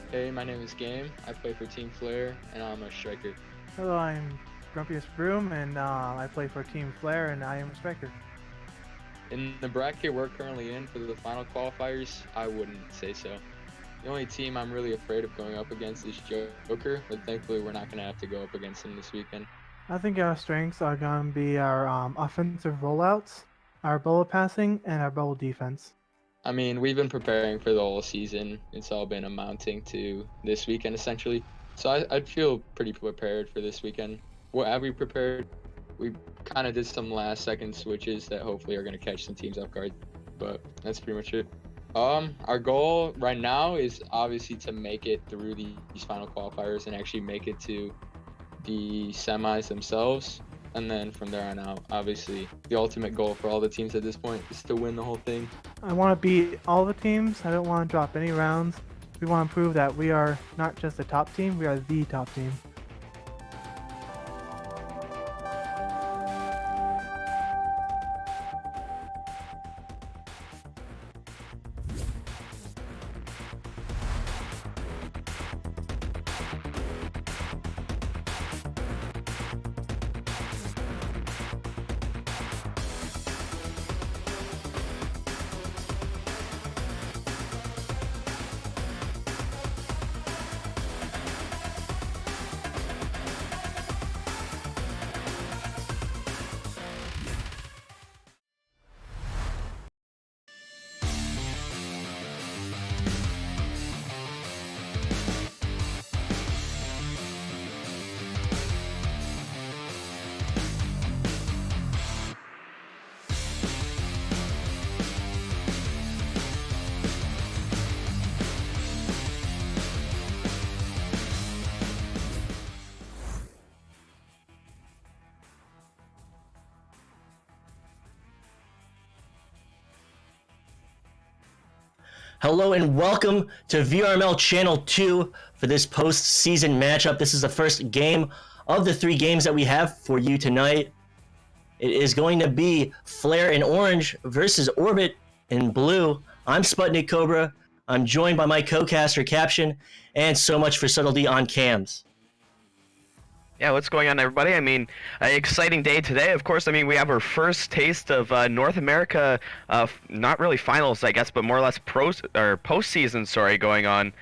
Hey, my name is Game. I play for Team Flare, and I'm a striker. Hello, I'm Grumpiest Broom, and I play for Team Flare, and I am a striker. In the bracket we're currently in for the final qualifiers, I wouldn't say so. The only team I'm really afraid of going up against is Joker, but thankfully we're not going to have to go up against him this weekend. I think our strengths are going to be our offensive rollouts, our bullet passing, and our bubble defense. I mean, we've been preparing for the whole season. It's all been amounting to this weekend, essentially. So I'd feel pretty prepared for this weekend. What have we prepared? We kind of did some last-second switches that hopefully are going to catch some teams off guard. But that's pretty much it. Our goal right now is obviously to make it through these final qualifiers and actually make it to the semis themselves. And then from there on out, obviously, the ultimate goal for all the teams at this point is to win the whole thing. I want to beat all the teams. I don't want to drop any rounds. We want to prove that we are not just a top team, we are the top team. Hello and welcome to VRML Channel 2 for this post-season matchup. This is the first game of the 3 games that we have for you tonight. It is going to be Flare in orange versus Orbit in blue. I'm Sputnik Cobra. I'm joined by my co-caster Caption and SoMuchForSubtlety on cams. Yeah, what's going on, everybody? I mean, an exciting day today. Of course, I mean, we have our first taste of North America, not really finals, I guess, but more or less postseason, going on.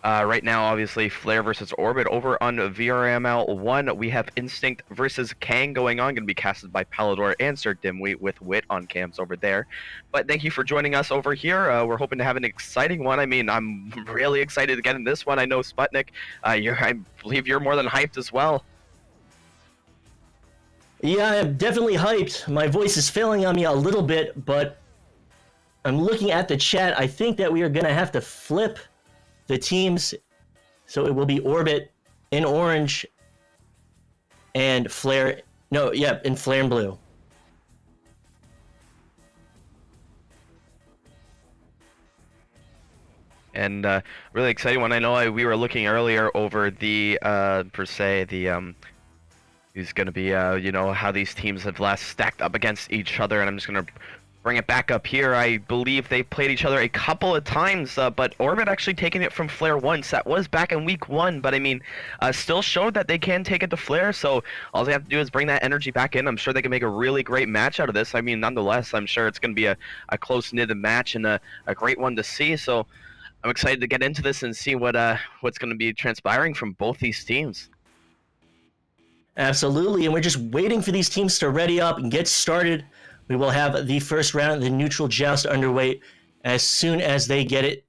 Right now, obviously, Flare versus Orbit. Over on VRML 1, we have Instinct versus Kang going on. Going to be casted by Palidore and SirDimwi with Wit on cams over there. But thank you for joining us over here. We're hoping to have an exciting one. I mean, I'm really excited to get in this one. I know, Sputnik, I believe you're more than hyped as well. Yeah, I'm definitely hyped. My voice is failing on me a little bit, but I'm looking at the chat. I think that we are going to have to flip the teams. So it will be Orbit in orange and Flare. No, yeah, in Flare in blue. And really exciting one. I know we were looking earlier over the, who's going to be, you know, how these teams have last stacked up against each other. And I'm just going to bring it back up here. I believe they played each other a couple of times, but Orbit actually taking it from Flare once. That was back in week 1, but I mean, still showed that they can take it to Flare, so all they have to do is bring that energy back in. I'm sure they can make a really great match out of this. I mean, nonetheless, I'm sure it's going to be a close-knit match and a great one to see, so I'm excited to get into this and see what's going to be transpiring from both these teams. Absolutely, and we're just waiting for these teams to ready up and get started. We will have the first round of the neutral joust underway as soon as they get it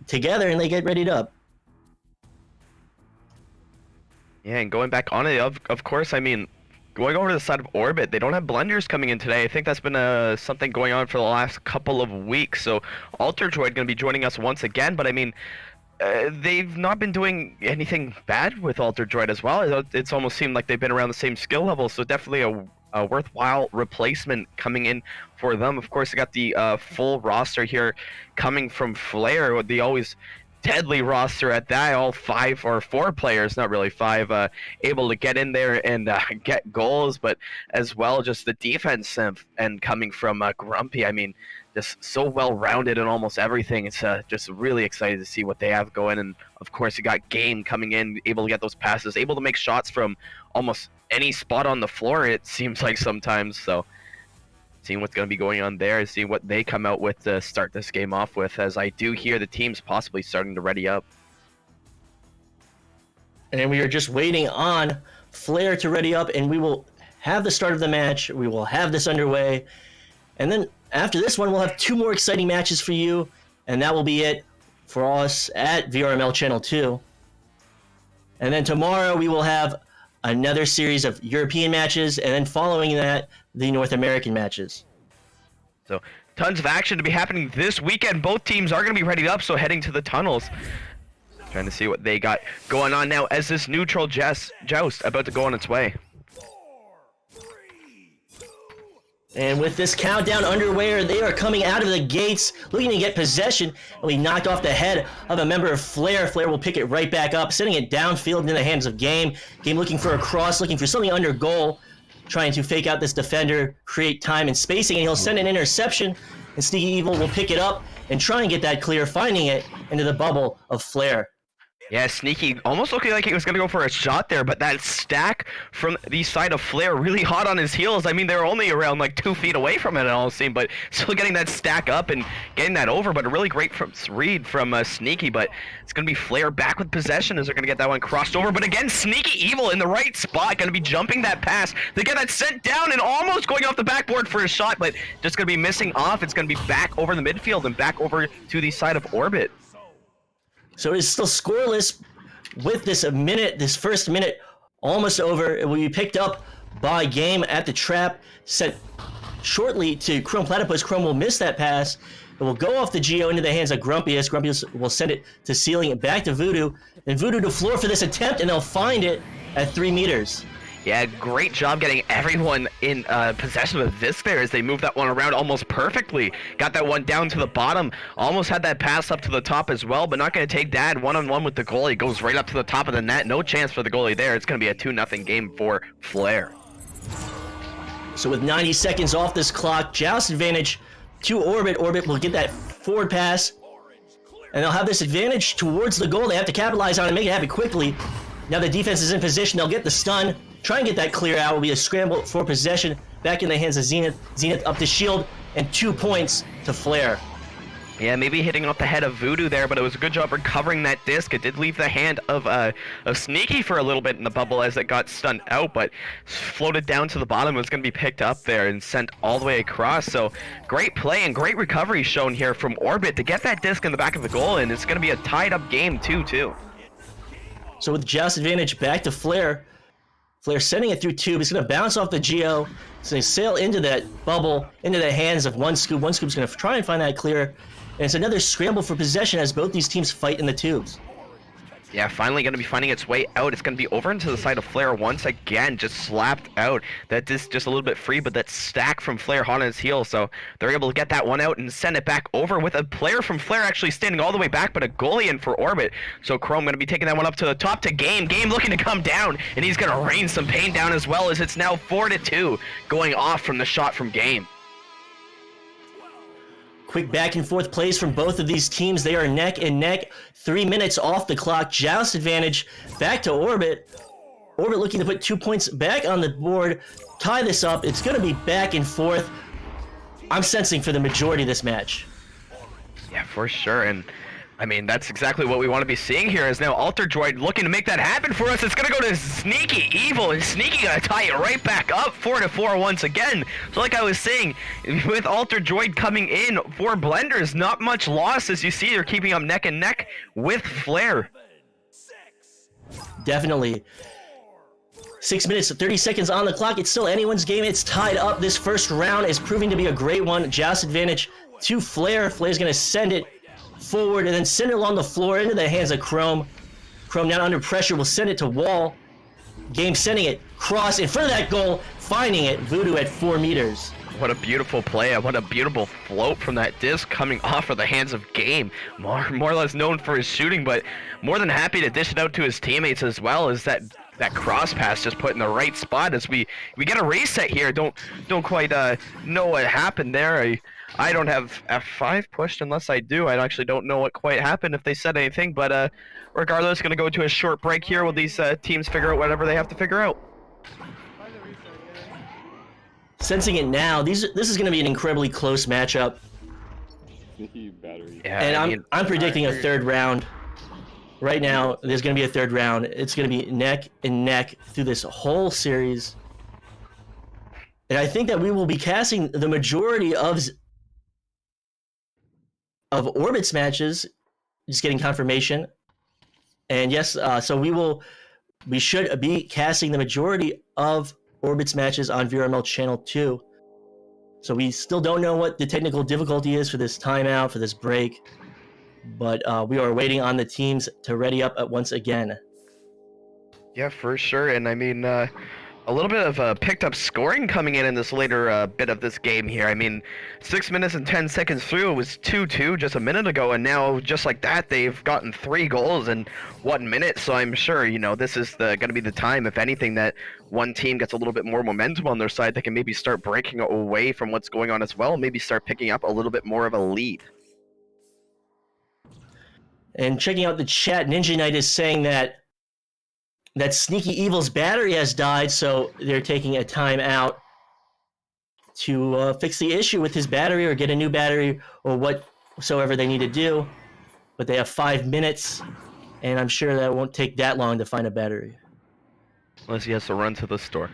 together and they get readied up. Yeah, and going back on it, of course, I mean, going over to the side of Orbit, they don't have blenders coming in today. I think that's been something going on for the last couple of weeks. So Alter Droid going to be joining us once again, but I mean, they've not been doing anything bad with Alter Droid as well. It's almost seemed like they've been around the same skill level, so definitely a worthwhile replacement coming in for them. Of course, they got the full roster here coming from Flare, the always deadly roster at that, all 5 or 4 players, not really 5, able to get in there and get goals, but as well just the defense and coming from Grumpy. I mean, just so well-rounded in almost everything. It's just really excited to see what they have going, and of course you got Game coming in, able to get those passes, able to make shots from almost any spot on the floor, it seems like sometimes. So seeing what's going to be going on there, see what they come out with to start this game off with, as I do hear the teams possibly starting to ready up. And we are just waiting on Flare to ready up, and we will have the start of the match. We will have this underway. And then after this one, we'll have 2 more exciting matches for you, and that will be it for us at VRML Channel 2. And then tomorrow we will have another series of European matches, and then following that, the North American matches. So tons of action to be happening this weekend. Both teams are going to be ready up, so heading to the tunnels. Trying to see what they got going on now as this neutral joust about to go on its way. And with this countdown underway, they are coming out of the gates, looking to get possession, and we knocked off the head of a member of Flare. Flare will pick it right back up, sending it downfield into the hands of Game. Game looking for a cross, looking for something under goal, trying to fake out this defender, create time and spacing, and he'll send an interception, and Sneaky Evil will pick it up and try and get that clear, finding it into the bubble of Flare. Yeah, Sneaky almost looking like he was going to go for a shot there, but that stack from the side of Flare really hot on his heels. I mean, they're only around like 2 feet away from it, it all seemed, but still getting that stack up and getting that over, but a really great read from Sneaky, but it's going to be Flare back with possession as they're going to get that one crossed over, but again, Sneaky Evil in the right spot, going to be jumping that pass. They get that sent down and almost going off the backboard for a shot, but just going to be missing off. It's going to be back over the midfield and back over to the side of Orbit. So it's still scoreless with this first minute almost over. It will be picked up by Game at the trap, sent shortly to Chrome Platypus. Chrome will miss that pass. It will go off the Geo into the hands of Grumpius. Grumpius will send it to Ceiling, back to Voodoo, and Voodoo to floor for this attempt, and they'll find it at 3 meters. Yeah, great job getting everyone in possession of this there as they move that one around almost perfectly. Got that one down to the bottom. Almost had that pass up to the top as well, but not going to take that. One-on-one with the goalie. Goes right up to the top of the net. No chance for the goalie there. It's going to be a 2-0 game for Flare. So with 90 seconds off this clock, joust advantage to Orbit. Orbit will get that forward pass, and they'll have this advantage towards the goal. They have to capitalize on it and make it happen quickly. Now the defense is in position. They'll get the stun. Try and get that clear out. Will be a scramble for possession back in the hands of Zenith. Zenith up the shield, and 2 points to Flare. Yeah, maybe hitting off the head of Voodoo there, but it was a good job recovering that disc. It did leave the hand of Sneaky for a little bit in the bubble as it got stunned out, but floated down to the bottom. It was going to be picked up there and sent all the way across. So great play and great recovery shown here from Orbit to get that disc in the back of the goal, and it's going to be a tied-up game 2-2. So with joust advantage back to Flare. Flare sending it through tube. It's going to bounce off the Geo. It's going to sail into that bubble, into the hands of One Scoop. One Scoop's going to try and find that clear. And it's another scramble for possession as both these teams fight in the tubes. Yeah, finally going to be finding its way out. It's going to be over into the side of Flare once again, just slapped out. That is just a little bit free, but that stack from Flare hot on his heel, so they're able to get that one out and send it back over with a player from Flare actually standing all the way back, but a goalie in for Orbit. So Chrome going to be taking that one up to the top to Game. Game looking to come down, and he's going to rain some pain down as well, as it's now 4-2 going off from the shot from Game. Quick back and forth plays from both of these teams. They are neck and neck. 3 minutes off the clock. Joust advantage back to Orbit. Orbit looking to put 2 points back on the board. Tie this up. It's going to be back and forth. I'm sensing for the majority of this match. Yeah, for sure. And I mean, that's exactly what we want to be seeing here, is now Alter Droid looking to make that happen for us. It's going to go to Sneaky Evil, and Sneaky going to tie it right back up, 4-4 once again. So like I was saying, with Alter Droid coming in for Blenders, not much loss, as you see, they're keeping up neck and neck with Flare. Definitely. 6 minutes, 30 seconds on the clock. It's still anyone's game. It's tied up. This first round is proving to be a great one. Joust advantage to Flare. Flare's going to send it forward and then send it along the floor into the hands of Chrome. Chrome now under pressure will send it to Wall. Game sending it cross in front of that goal, finding it. Voodoo at 4 meters. What a beautiful play, what a beautiful float from that disc coming off of the hands of Game. More or less known for his shooting, but more than happy to dish it out to his teammates as well, as that cross pass just put in the right spot as we get a reset here. Don't quite know what happened there. I don't have F5 pushed. Unless I do, I actually don't know what quite happened, if they said anything, but regardless, going to go to a short break here while these teams figure out whatever they have to figure out. Sensing it now, this is going to be an incredibly close matchup. Yeah, and I'm predicting a third round. Right now, there's going to be a third round. It's going to be neck and neck through this whole series. And I think that we will be casting the majority of Orbit's matches, just getting confirmation. And yes, so we should be casting the majority of Orbit's matches on VRML Channel 2. So we still don't know what the technical difficulty is for this timeout, for this break. But we are waiting on the teams to ready up at once again. Yeah, for sure. And I mean, a little bit of picked up scoring coming in this later bit of this game here. I mean, 6 minutes and 10 seconds through, it was 2-2 just a minute ago, and now just like that, they've gotten 3 goals in 1 minute. So I'm sure, you know, this is going to be the time, if anything, that one team gets a little bit more momentum on their side. They can maybe start breaking away from what's going on as well, maybe start picking up a little bit more of a lead. And checking out the chat, Ninja Knight is saying that Sneaky Evil's battery has died, so they're taking a time out to fix the issue with his battery or get a new battery or whatsoever they need to do. But they have 5 minutes, and I'm sure that won't take that long to find a battery. Unless he has to run to the store.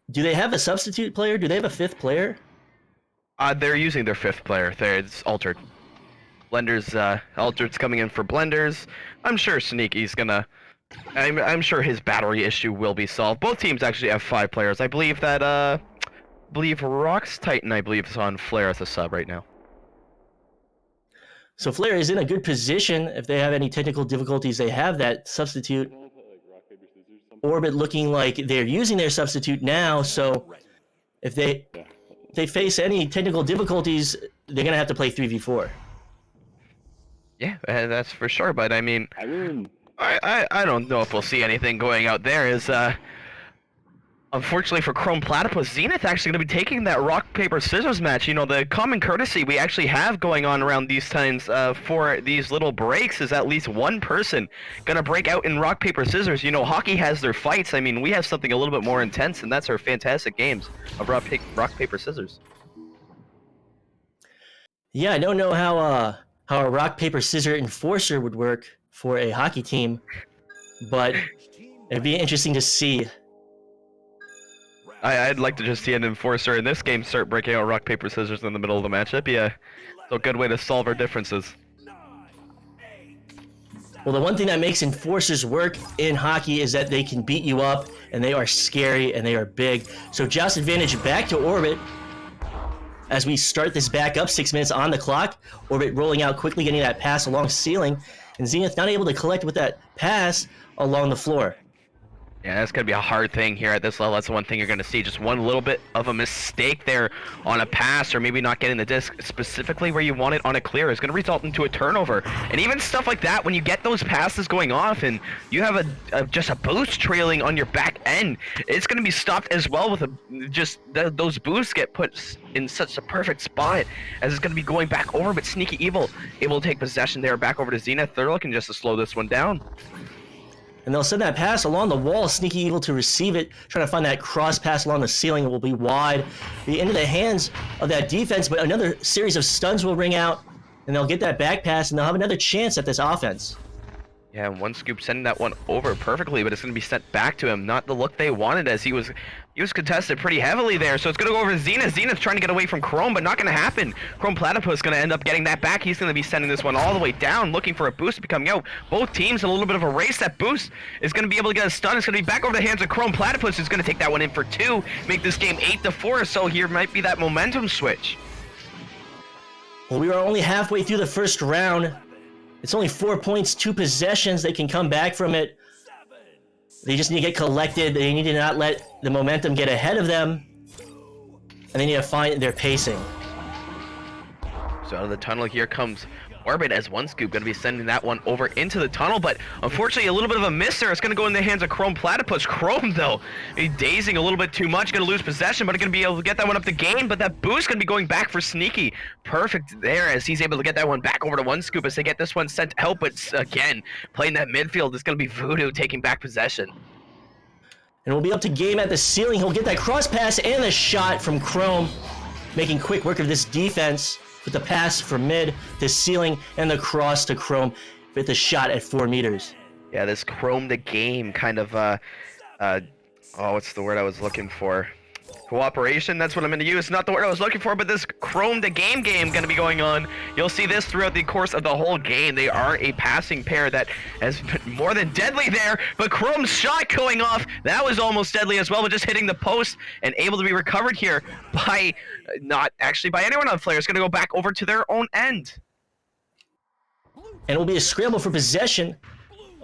Do they have a substitute player? Do they have a 5th player? They're using their 5th player. It's Altered. Blenders, Altered's coming in for Blenders. I'm sure Sneaky's gonna... I'm sure his battery issue will be solved. Both teams actually have 5 players. I believe that, Rox Titan, is on Flare as a sub right now. So Flare is in a good position. If they have any technical difficulties, they have that substitute. Orbit looking like they're using their substitute now, so if they face any technical difficulties, they're gonna have to play 3v4. Yeah, that's for sure. But I mean, I don't know if we'll see anything going out there. Is unfortunately for Chrome Platypus, Zenith actually going to be taking that rock paper scissors match. You know, the common courtesy we actually have going on around these times for these little breaks is at least one person going to break out in rock paper scissors. You know, hockey has their fights. I mean, we have something a little bit more intense, and that's our fantastic games of rock paper scissors. Yeah, I don't know how a rock paper scissors enforcer would work for a hockey team, but it'd be interesting to see. I'd like to just see an enforcer in this game start breaking out rock paper scissors in the middle of the match. That'd be a good way to solve our differences. Well, the one thing that makes enforcers work in hockey is that they can beat you up, and they are scary, and they are big. So Joust advantage back to Orbit. As we start this back up, 6 minutes on the clock. Orbit rolling out quickly, getting that pass along ceiling. And Zenith not able to collect with that pass along the floor. Yeah, that's going to be a hard thing here at this level. That's the one thing you're going to see. Just one little bit of a mistake there on a pass, or maybe not getting the disc specifically where you want it on a clear, is going to result into a turnover. And even stuff like that, when you get those passes going off and you have just a boost trailing on your back end, it's going to be stopped as well with those boosts get put in such a perfect spot as it's going to be going back over. But Sneaky Evil able to take possession there back over to Zenith. They're looking just to slow this one down. And they'll send that pass along the wall. Sneaky Evil to receive it, trying to find that cross pass along the ceiling. It will be wide, be into the hands of that defense, but another series of stuns will ring out, and they'll get that back pass, and they'll have another chance at this offense. Yeah, and OneScoop sending that one over perfectly, but it's going to be sent back to him. Not the look they wanted, as he was contested pretty heavily there. So it's going to go over to Zenith. Zenith's trying to get away from Chrome, but not going to happen. Chrome Platypus going to end up getting that back. He's going to be sending this one all the way down, looking for a boost to be coming out. Both teams in a little bit of a race. That boost is going to be able to get a stun. It's going to be back over the hands of Chrome Platypus, who's going to take that one in for 2, make this game 8-4. So here might be that momentum switch. Well, we are only halfway through the first round. It's only 4 points, 2 possessions. They can come back from it. They just need to get collected. They need to not let the momentum get ahead of them. And they need to find their pacing. So out of the tunnel here comes Orbit, as OneScoop going to be sending that one over into the tunnel, but unfortunately a little bit of a miss there. It's going to go in the hands of Chrome Platypus. Chrome, though, he's dazing a little bit too much, going to lose possession, but going to be able to get that one up the game, but that boost going to be going back for Sneaky. Perfect there, as he's able to get that one back over to OneScoop as they get this one sent out, but again, playing that midfield, it's going to be Voodoo taking back possession. And we'll be up to game at the ceiling. He'll get that cross pass and the shot from Chrome, making quick work of this defense with the pass from mid to ceiling and the cross to Chrome with the shot at 4 meters. Yeah, this Chrome the game kind of, what's the word I was looking for? Cooperation, that's what I'm going to use. Not the word I was looking for, but this Chrome the game going to be going on. You'll see this throughout the course of the whole game. They are a passing pair that has been more than deadly there, but Chrome's shot going off, that was almost deadly as well, but just hitting the post and able to be recovered here by, not actually by anyone on Flare. It's going to go back over to their own end. And it will be a scramble for possession.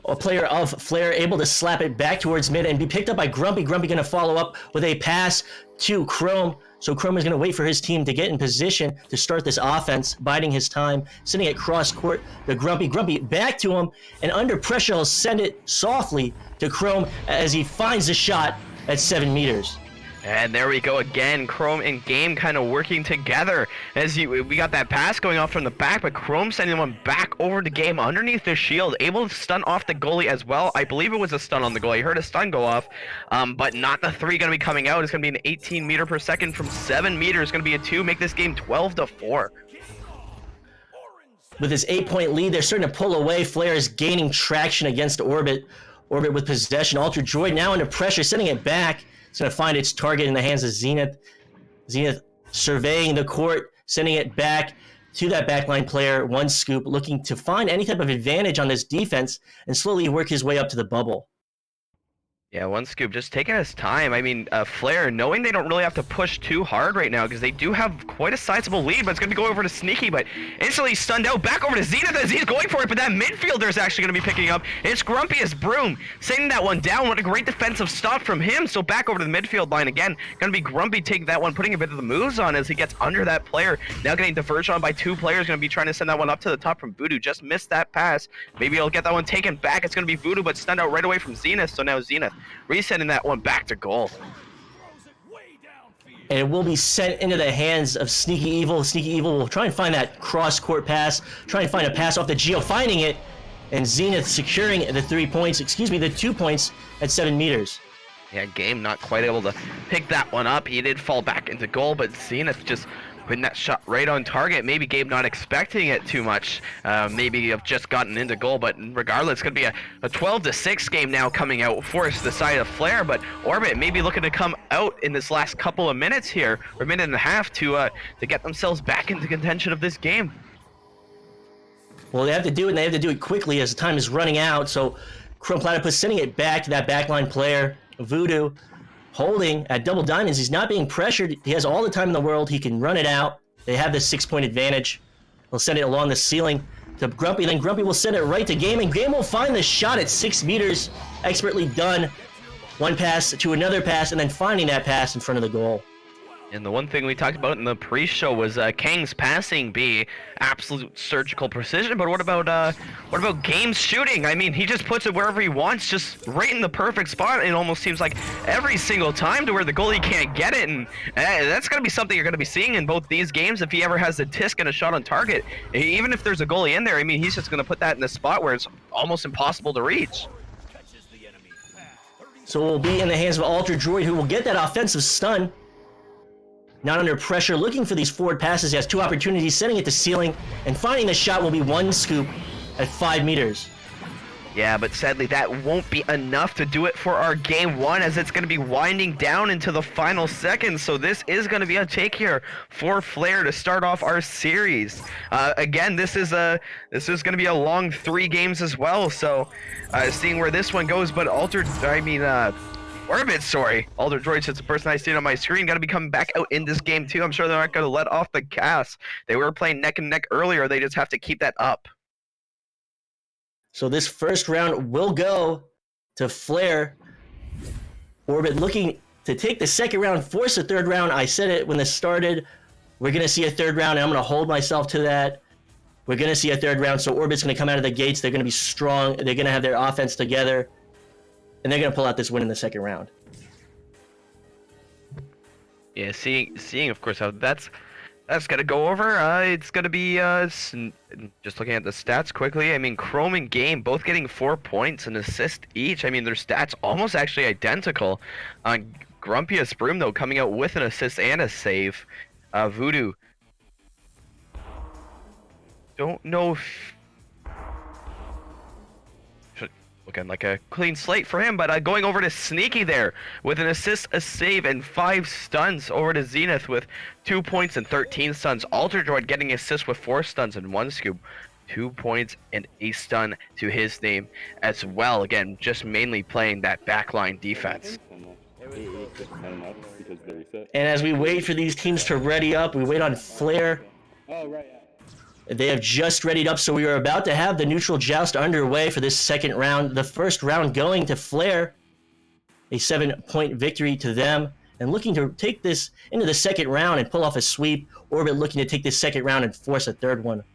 A player of Flare able to slap it back towards mid and be picked up by Grumpy. Grumpy going to follow up with a pass to Chrome. So Chrome is going to wait for his team to get in position to start this offense, biding his time, sending it cross court to Grumpy. Grumpy back to him, and under pressure he'll send it softly to Chrome as he finds the shot at 7 meters. And there we go again, Chrome and Game kind of working together as we got that pass going off from the back, but Chrome sending one back over to Game underneath the shield, able to stun off the goalie as well. I believe it was a stun on the goalie. I heard a stun go off, but not the 3 going to be coming out. It's going to be an 18 meter per second from 7 meters. Going to be a 2, make this game 12-4. With his 8-point lead, they're starting to pull away. Flare is gaining traction against Orbit. Orbit with possession. Ultra Droid now under pressure, sending it back. It's going to find its target in the hands of Zenith. Zenith surveying the court, sending it back to that backline player, OneScoop, looking to find any type of advantage on this defense and slowly work his way up to the bubble. Yeah, OneScoop just taking his time. I mean, Flare, knowing they don't really have to push too hard right now because they do have quite a sizable lead, but it's going to go over to Sneaky, but instantly stunned out. Back over to Zenith as he's going for it, but that midfielder is actually going to be picking up. It's Grumpy as Broom, sending that one down. What a great defensive stop from him. So back over to the midfield line again. Going to be Grumpy taking that one, putting a bit of the moves on as he gets under that player. Now getting diverged on by 2 players. Going to be trying to send that one up to the top from Voodoo. Just missed that pass. Maybe he'll get that one taken back. It's going to be Voodoo, but stunned out right away from Zenith. So now Zenith resending that one back to goal. And it will be sent into the hands of Sneaky Evil. Sneaky Evil will try and find that cross-court pass, try and find a pass off the Geo, finding it, and Zenith securing the 2 points at 7 meters. Yeah, Game not quite able to pick that one up. He did fall back into goal, but Zenith just putting that shot right on target. Maybe Gabe not expecting it too much. Maybe have just gotten into goal, but regardless, it's going to be a 12-6 game now coming out for the side of Flare, but Orbit maybe looking to come out in this last couple of minutes here, or minute and a half, to get themselves back into contention of this game. Well, they have to do it, and they have to do it quickly as the time is running out, so Chrome Platypus sending it back to that backline player, Voodoo, holding at double diamonds. He's not being pressured. He has all the time in the world. He can run it out. They have this 6-point advantage. He'll send it along the ceiling to Grumpy. Then Grumpy will send it right to Game, and Game will find the shot at 6 meters. Expertly done. one pass to another pass, and then finding that pass in front of the goal. And the one thing we talked about in the pre-show was Kang's passing be absolute surgical precision, but what about Game's shooting? I mean, he just puts it wherever he wants, just right in the perfect spot. It almost seems like every single time to where the goalie can't get it, and that's going to be something you're going to be seeing in both these games if he ever has a disc and a shot on target. Even if there's a goalie in there, I mean, he's just going to put that in a spot where it's almost impossible to reach. So it will be in the hands of Alter Droid, who will get that offensive stun. Not under pressure, looking for these forward passes. He has two opportunities, setting it to ceiling, and finding the shot will be one scoop at 5 meters. Yeah, but sadly that won't be enough to do it for our game one, as it's going to be winding down into the final seconds. So this is going to be a take here for Flair to start off our series. Again, this is going to be a long 3 games as well. So seeing where this one goes, but Orbit, sorry. Alter Droid, since the person I see on my screen, got to be coming back out in this game too. I'm sure they're not going to let off the gas. They were playing neck and neck earlier. They just have to keep that up. So this first round will go to Flair. Orbit looking to take the second round, force a third round. I said it when this started. We're going to see a third round, and I'm going to hold myself to that. We're going to see a third round, so Orbit's going to come out of the gates. They're going to be strong. They're going to have their offense together. And they're going to pull out this win in the second round. Yeah, seeing of course how that's going to go over. It's going to be just looking at the stats quickly. I mean, Chrome and Game both getting 4 points and assist each. I mean, their stats almost actually identical. Grumpiest Broom though coming out with an assist and a save. Voodoo. Don't know if looking like a clean slate for him, but going over to Sneaky there with an assist, a save, and 5 stuns. Over to Zenith with 2 points and 13 stuns. Alter Droid getting assist with 4 stuns and 1 scoop. 2 points and a stun to his name as well. Again, just mainly playing that backline defense. And as we wait for these teams to ready up, we wait on Flair. Oh, right. They have just readied up, so we are about to have the neutral joust underway for this second round. The first round going to Flair. A 7-point victory to them. And looking to take this into the second round and pull off a sweep. Orbit looking to take this second round and force a third one.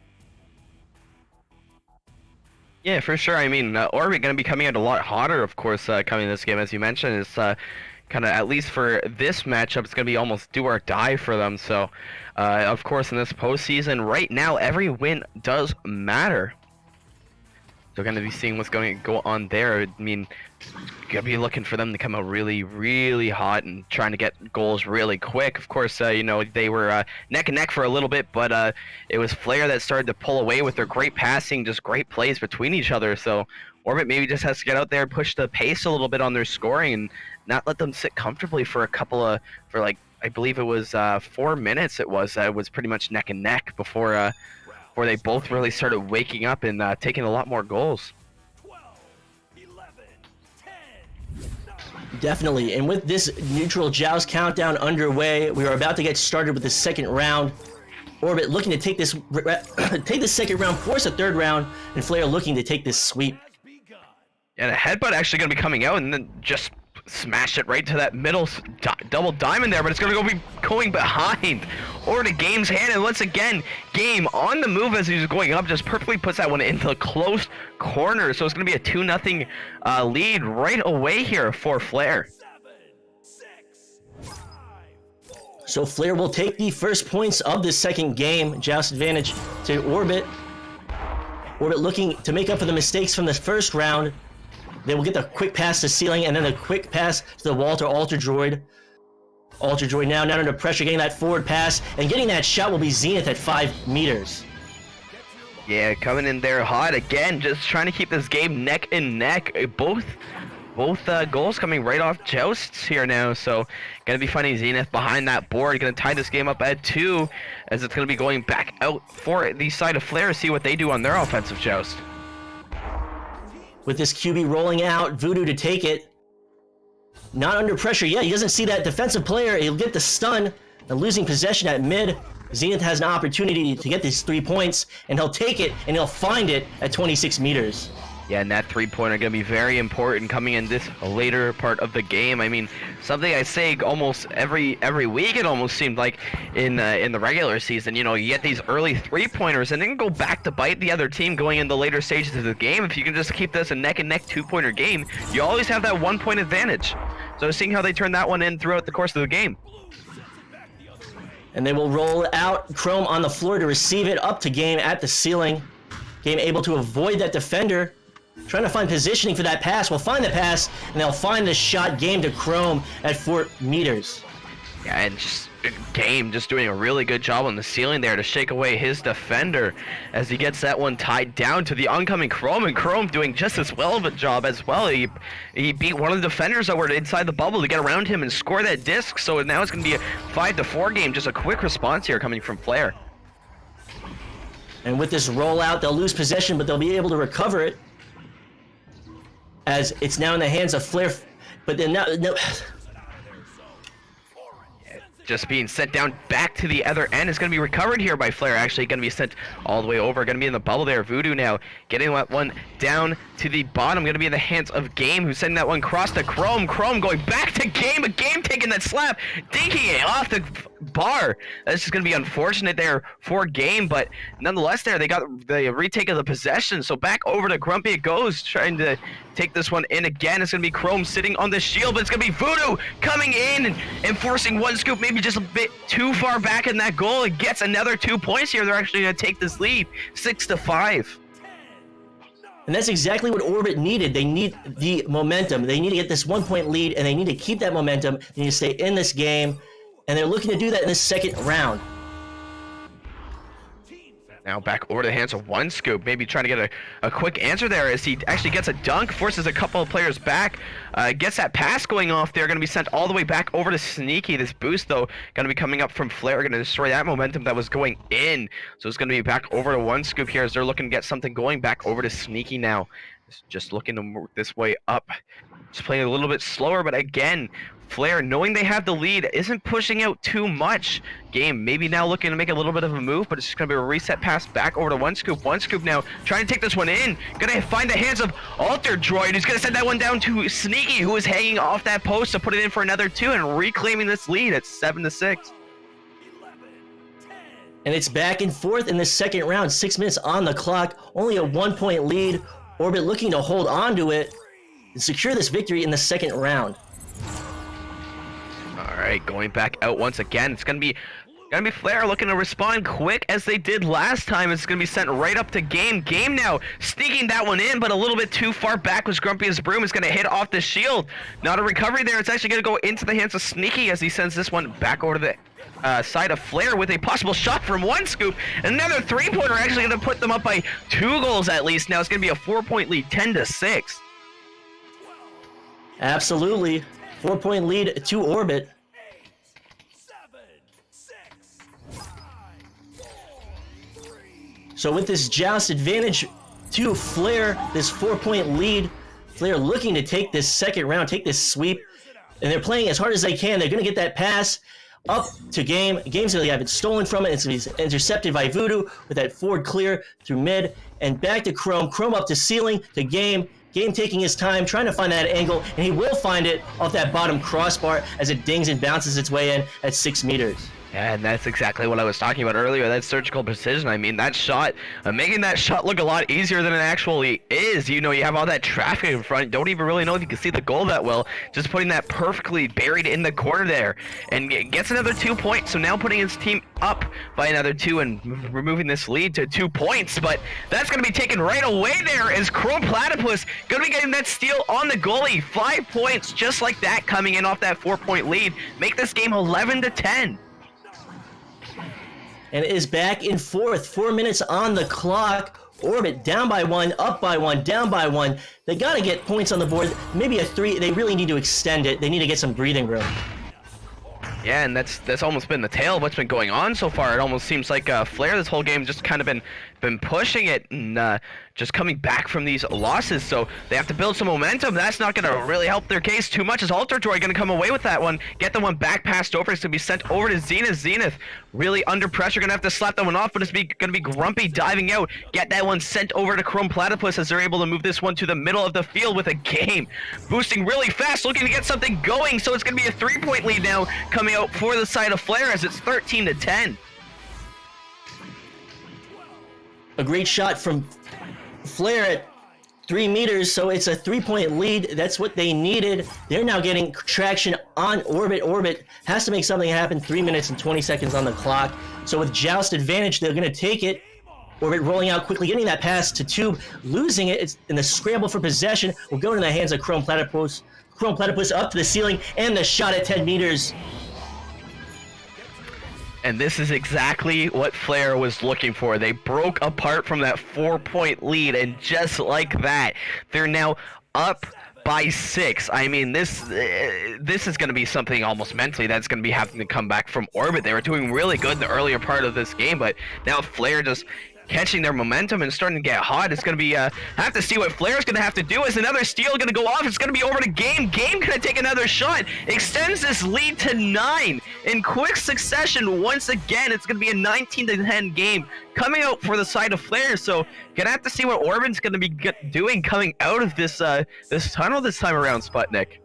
Yeah, for sure. I mean, Orbit going to be coming out a lot hotter, of course, coming in this game, as you mentioned. It's kind of, at least for this matchup, it's going to be almost do or die for them. So, of course, in this postseason, right now, every win does matter. So, going to be seeing what's going to go on there. I mean, going to be looking for them to come out really, really hot and trying to get goals really quick. Of course, you know, they were neck and neck for a little bit, but it was Flair that started to pull away with their great passing, just great plays between each other. So, Orbit maybe just has to get out there and push the pace a little bit on their scoring and not let them sit comfortably for like, I believe it was 4 minutes. It was pretty much neck and neck before they both really started waking up and taking a lot more goals. 12, 11, 10. Definitely. And with this neutral joust countdown underway, we are about to get started with the second round. Orbit looking to take this take the second round, force a third round, and Flair looking to take this sweep. And a headbutt actually going to be coming out and then just smash it right to that middle double diamond there, but it's going to be going behind over to Game's hand, and once again, Game on the move as he's going up, just perfectly puts that one into the close corner, so it's going to be a 2-0 lead right away here for Flair. 7, 6, 5, 4. So Flair will take the first points of this second game. Joust advantage to Orbit. Orbit looking to make up for the mistakes from the first round. They will get the quick pass to ceiling and then the quick pass to the wall to Alter Droid. Alter Droid now not under pressure, getting that forward pass, and getting that shot will be Zenith at 5 meters. Yeah, coming in there hot again, just trying to keep this game neck and neck. Both goals coming right off jousts here now, so gonna be finding Zenith behind that board, gonna tie this game up at 2, as it's gonna be going back out for the side of Flair to see what they do on their offensive joust. With this QB rolling out, Voodoo to take it. Not under pressure yet. He doesn't see that defensive player. He'll get the stun. And losing possession at mid. Zenith has an opportunity to get these 3 points, and he'll take it, and he'll find it at 26 meters. Yeah, and that three-pointer going to be very important coming in this later part of the game. I mean, something I say almost every week. It almost seemed like in the regular season. You know, you get these early three-pointers and then go back to bite the other team going in the later stages of the game. If you can just keep this a neck-and-neck two-pointer game, you always have that one-point advantage. So seeing how they turn that one in throughout the course of the game. And they will roll out. Chrome on the floor to receive it up to Game at the ceiling. Game able to avoid that defender. Trying to find positioning for that pass. Will find the pass, and they'll find the shot. Game to Chrome at 4 meters. Yeah, and just Game just doing a really good job on the ceiling there to shake away his defender as he gets that one tied down to the oncoming Chrome, and Chrome doing just as well of a job as well. He beat one of the defenders that were inside the bubble to get around him and score that disc, so now it's going to be a 5-4 game. Just a quick response here coming from Flair. And with this rollout, they'll lose possession, but they'll be able to recover it. As it's now in the hands of Flair, but then now, no. Just being sent down back to the other end. It's going to be recovered here by Flair. Actually going to be sent all the way over. Going to be in the bubble there. Voodoo now getting that one down to the bottom. Going to be in the hands of Game, who's sending that one across to Chrome. Chrome going back to Game, but Game taking that slap, dinking it off the bar. That's just going to be unfortunate there for Game, but nonetheless there, they got the retake of the possession. So back over to Grumpy it goes, trying to take this one in again. It's going to be Chrome sitting on the shield, but it's going to be Voodoo coming in and forcing one scoop, maybe just a bit too far back in that goal. It gets another 2 points here. They're actually going to take this lead 6-5. And that's exactly what Orbit needed. They need the momentum. They need to get this 1 point lead, and they need to keep that momentum. They need to stay in this game, and they're looking to do that in this second round. Now back over to the hands of one scoop, maybe trying to get a quick answer there as he actually gets a dunk, forces a couple of players back, gets that pass going off there, going to be sent all the way back over to Sneaky. This boost though, going to be coming up from Flair, going to destroy that momentum that was going in. So it's going to be back over to one scoop here as they're looking to get something going back over to Sneaky now. Just looking to move this way up. Just playing a little bit slower, but again, Flair, knowing they have the lead, isn't pushing out too much. Game maybe now looking to make a little bit of a move, but it's just going to be a reset pass back over to one scoop. One scoop now trying to take this one in. Going to find the hands of Altered Droid, who's going to send that one down to Sneaky, who is hanging off that post to put it in for another 2 and reclaiming this lead at 7-6. And it's back and forth in the second round. 6 minutes on the clock. Only a 1 point lead. Orbit looking to hold on to it and secure this victory in the second round. All right, going back out once again. It's gonna be Flair looking to respond quick as they did last time. It's gonna be sent right up to Game. Game now sneaking that one in, but a little bit too far back was Grumpy as Broom. Is gonna hit off the shield. Not a recovery there. It's actually gonna go into the hands of Sneaky as he sends this one back over to the side of Flair with a possible shot from one scoop. Another three-pointer actually gonna put them up by 2 goals at least. Now it's gonna be a 4-point lead, 10-6. Absolutely. 4 point lead to Orbit. So with this joust advantage to Flair, this 4 point lead, Flair looking to take this second round, take this sweep, and they're playing as hard as they can. They're going to get that pass up to Game. Game's going to have it stolen from it. It's intercepted by Voodoo with that forward clear through mid and back to Chrome. Chrome up to ceiling to Game. Game taking his time, trying to find that angle, and he will find it off that bottom crossbar as it dings and bounces its way in at 6 meters. Yeah, and that's exactly what I was talking about earlier, that surgical precision. I mean, that shot, making that shot look a lot easier than it actually is. You know, you have all that traffic in front, don't even really know if you can see the goal that well. Just putting that perfectly buried in the corner there. And gets another 2 points, so now putting his team up by another 2 and removing this lead to 2 points. But that's going to be taken right away there as Chrome Platypus going to be getting that steal on the goalie. 5 points just like that coming in off that 4 point lead. Make this game 11-10. And it is back in fourth. 4 minutes on the clock. Orbit down by 1, up by 1, down by 1. They got to get points on the board. Maybe a 3. They really need to extend it. They need to get some breathing room. Yeah, and that's almost been the tail of what's been going on so far. It almost seems like Flair this whole game just kind of been been pushing it and just coming back from these losses, so they have to build some momentum. That's not going to really help their case too much. Is Alter Joy going to come away with that one, get the one back passed over? It's going to be sent over to Zenith. Zenith really under pressure, going to have to slap that one off, but it's going to be Grumpy diving out, get that one sent over to Chrome Platypus as they're able to move this one to the middle of the field with a game. Boosting really fast, looking to get something going, so it's going to be a 3-point lead now coming out for the side of Flare as it's 13-10. A great shot from Flare at 3 meters, so it's a 3-point lead. That's what they needed. They're now getting traction on Orbit. Orbit has to make something happen. 3 minutes and 20 seconds on the clock. So with Joust advantage, they're going to take it. Orbit rolling out quickly, getting that pass to Tube, losing it. It's in the scramble for possession will go into the hands of Chrome Platypus. Chrome Platypus up to the ceiling, and the shot at 10 meters. And this is exactly what Flare was looking for. They broke apart from that 4-point lead, and just like that, they're now up by 6. I mean, this is going to be something almost mentally that's going to be having to come back from Orbit. They were doing really good in the earlier part of this game, but now Flare just catching their momentum and starting to get hot. It's going to be, have to see what Flare's going to have to do. Is another steal going to go off? It's going to be over to Game. Game going to take another shot. Extends this lead to 9 in quick succession. Once again, it's going to be a 19-10 game coming out for the side of Flare. So, going to have to see what Orbit's going to be doing coming out of this, this tunnel this time around, Sputnik.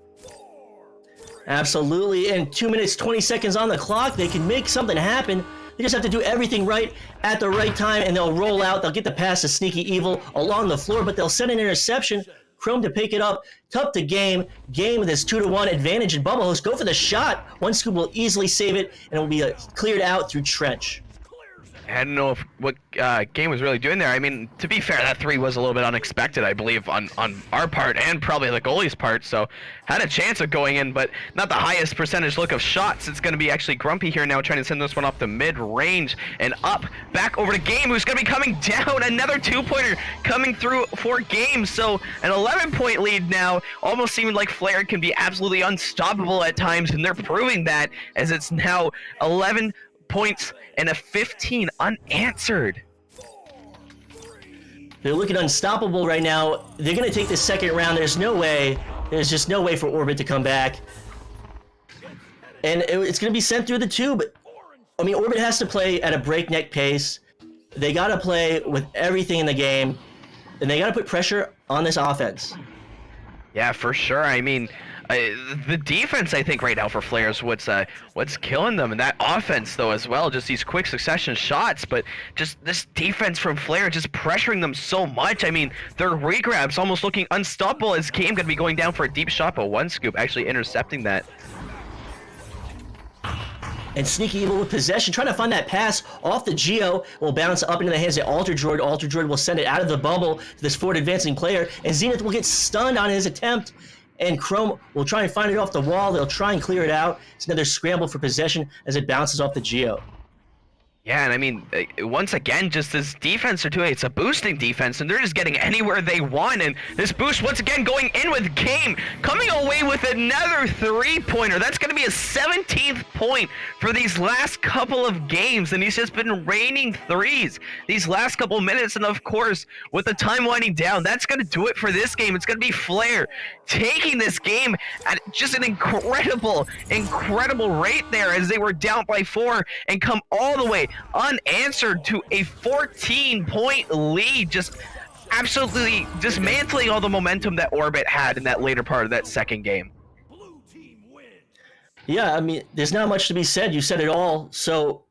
Absolutely, and 2 minutes, 20 seconds on the clock. They can make something happen. They just have to do everything right at the right time, and they'll roll out. They'll get the pass to Sneaky Evil along the floor, but they'll send an interception. Chrome to pick it up. Tough to Game. Game with his 2-1 advantage in Bubble Host. Go for the shot. One scoop will easily save it, and it will be cleared out through Trench. I don't know what Game was really doing there. I mean, to be fair, that 3 was a little bit unexpected, I believe, on our part and probably the goalie's part. So had a chance of going in, but not the highest percentage look of shots. It's going to be actually Grumpy here now trying to send this one off the mid-range and up back over to Game, who's going to be coming down. Another 2-pointer coming through for Game. So an 11-point lead now, almost seeming like Flare can be absolutely unstoppable at times, and they're proving that as it's now 11 points and a 15 unanswered. They're looking unstoppable right now. They're going to take the second round. There's no way. There's just no way for Orbit to come back. And it's going to be sent through the tube. I mean, Orbit has to play at a breakneck pace. They got to play with everything in the game. And they got to put pressure on this offense. Yeah, for sure. I mean, the defense, I think, right now for Flare is what's killing them, and that offense though as well. Just these quick succession shots, but just this defense from Flare just pressuring them so much. I mean, their regrabs almost looking unstoppable. As Game gonna be going down for a deep shot, but one scoop actually intercepting that. And Sneaky Evil with possession, trying to find that pass off the Geo, will bounce up into the hands of Alter Droid. Alter Droid will send it out of the bubble to this forward advancing player, and Zenith will get stunned on his attempt. And Chrome will try and find it off the wall. They'll try and clear it out. It's another scramble for possession as it bounces off the Geo. Yeah, and I mean, once again, just this defense they're doing, it's a boosting defense, and they're just getting anywhere they want, and this boost, once again, going in with Game, coming away with another 3-pointer. That's going to be a 17th point for these last couple of games, and he's just been raining threes these last couple minutes, and of course, with the time winding down, that's going to do it for this game. It's going to be Flare taking this game at just an incredible rate there as they were down by 4 and come all the way unanswered to a 14-point lead, just absolutely dismantling all the momentum that Orbit had in that later part of that second game. Blue team win. Yeah, I mean, there's not much to be said. You said it all. So,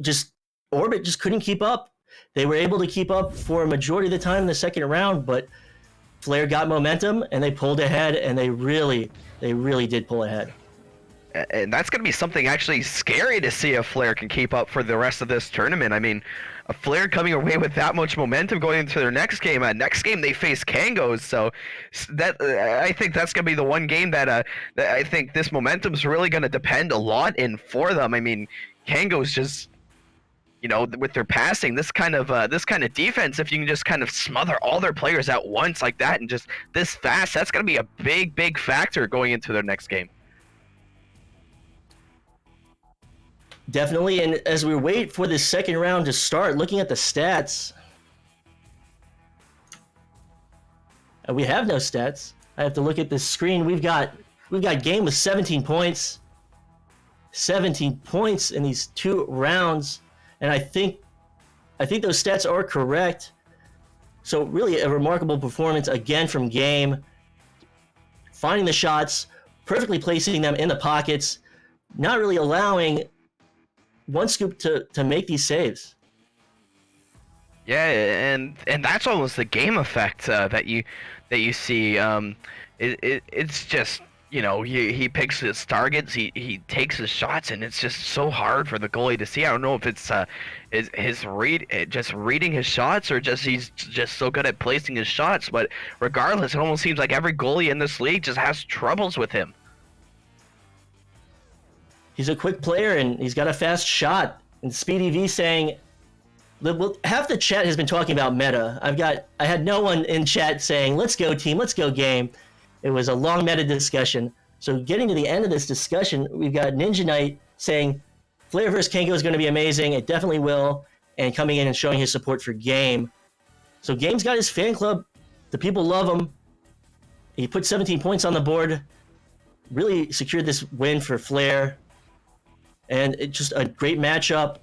just Orbit just couldn't keep up. They were able to keep up for a majority of the time in the second round, but Flare got momentum and they pulled ahead, and they really did pull ahead. And that's going to be something actually scary to see if Flare can keep up for the rest of this tournament. I mean, a Flare coming away with that much momentum going into their next game. Next game they face Kangos, so that I think that's going to be the one game that I think this momentum is really going to depend a lot in for them. I mean, Kangos just, you know, with their passing, this kind of defense, if you can just kind of smother all their players at once like that and just this fast, that's going to be a big factor going into their next game. Definitely, and as we wait for this second round to start, looking at the stats, We have no stats. I have to look at the screen. We've got Game with 17 points. 17 points in these 2 rounds, and I think those stats are correct. So really a remarkable performance again from Game. Finding the shots, perfectly placing them in the pockets, not really allowing OneScoop to make these saves. Yeah, and that's almost the game effect that you see. It's just, you know, he picks his targets, he takes his shots, and it's just so hard for the goalie to see. I don't know if it's his just reading his shots, or just he's just so good at placing his shots. But regardless, it almost seems like every goalie in this league just has troubles with him. He's a quick player and he's got a fast shot. And Speedy V saying, half the chat has been talking about meta. I had no one in chat saying, let's go team, let's go Game. It was a long meta discussion. So getting to the end of this discussion, we've got Ninja Knight saying, Flair vs. Kango is going to be amazing. It definitely will. And coming in and showing his support for Game. So Game's got his fan club. The people love him. He put 17 points on the board. Really secured this win for Flair. And it's just a great matchup.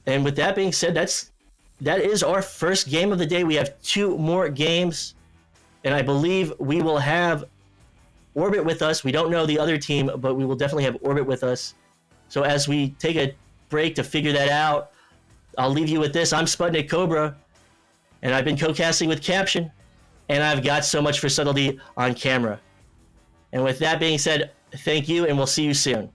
And with that being said, that is our first game of the day. We have 2 more games. And I believe we will have Orbit with us. We don't know the other team, but we will definitely have Orbit with us. So as we take a break to figure that out, I'll leave you with this. I'm Sputnik Cobra, and I've been co-casting with Caption, and I've got SoMuchForSubtlety on camera. And with that being said, thank you, and we'll see you soon.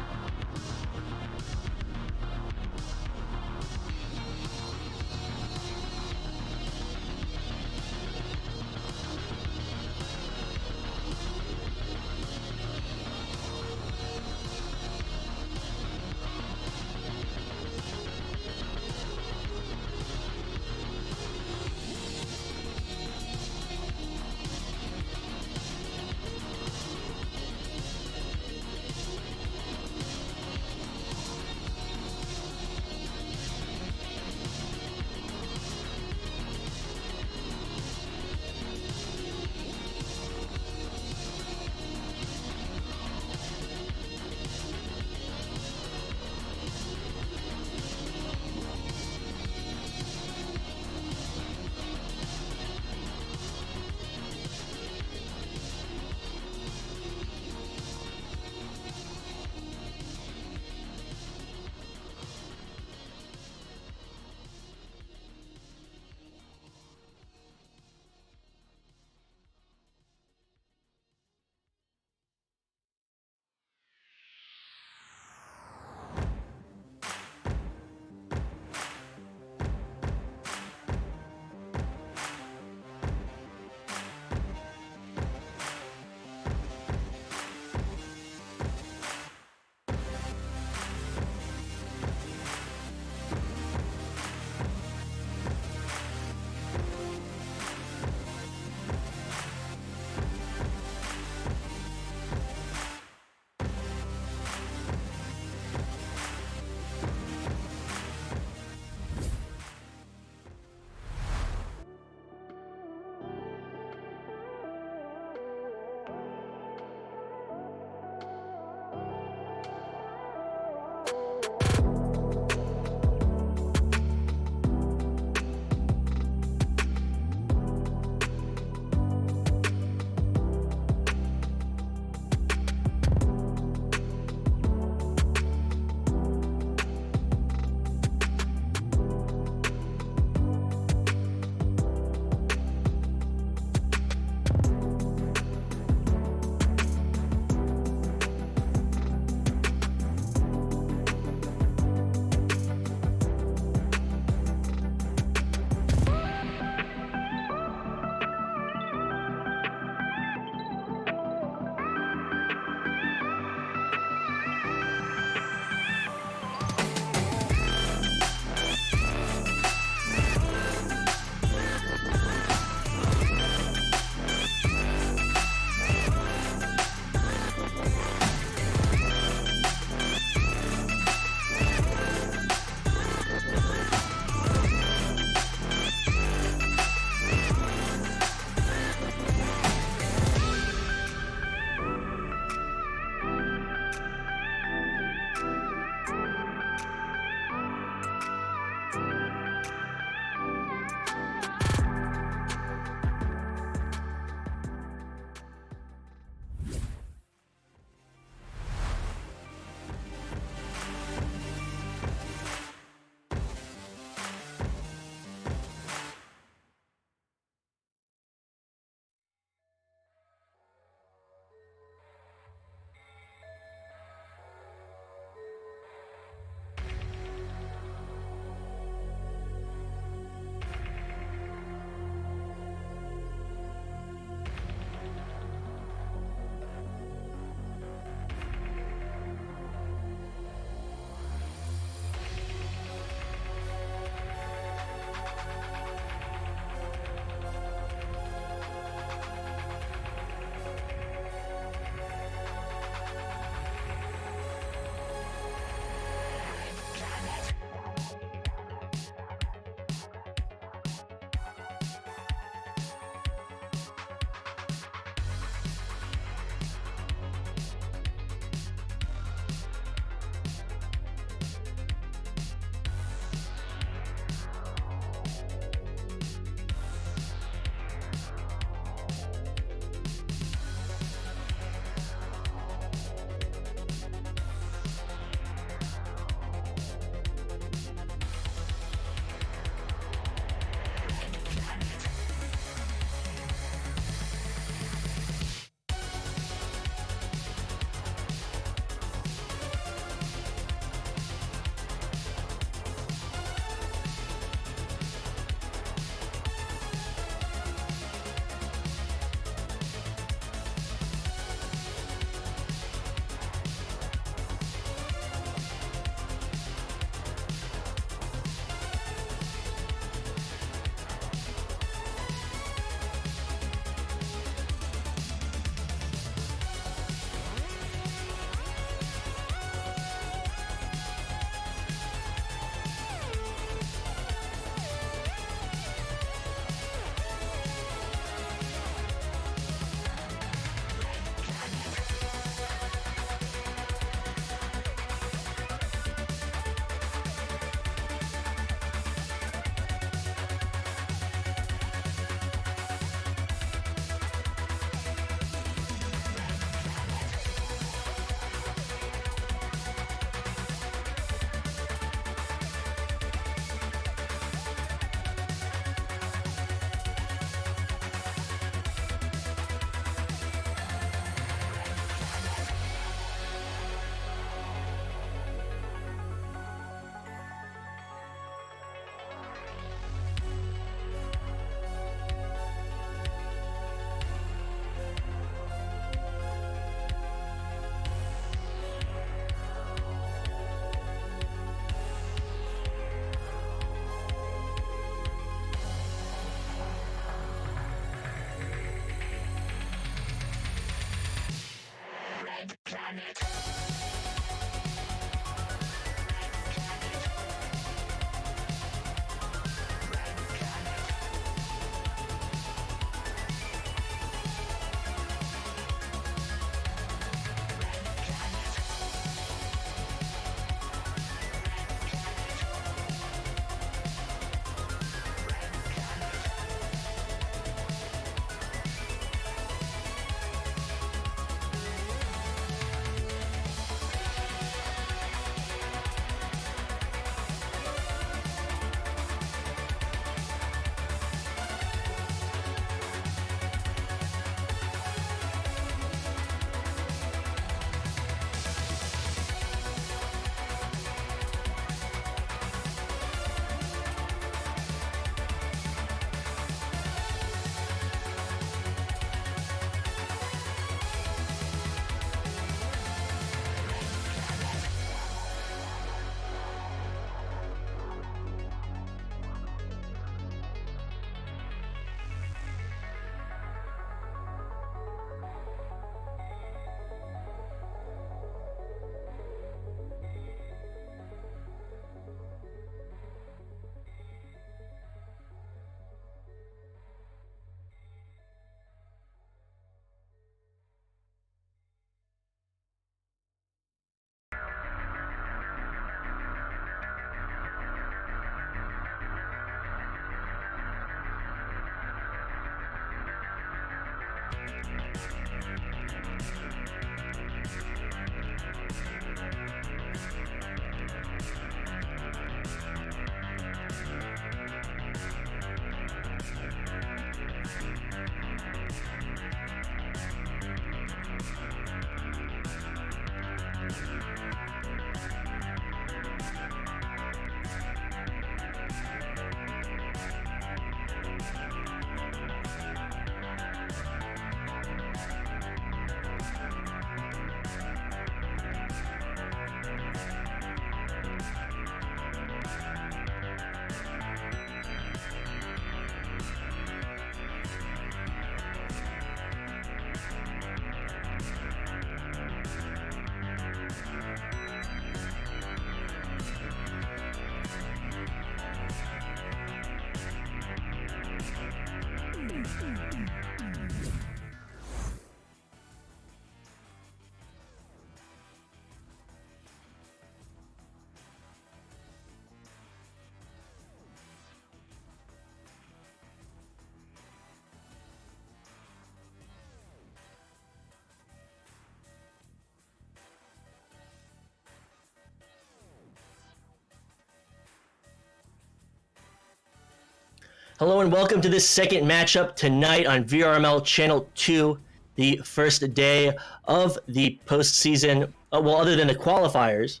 Hello and welcome to this second matchup tonight on VRML Channel 2, the first day of the postseason, well, other than the qualifiers,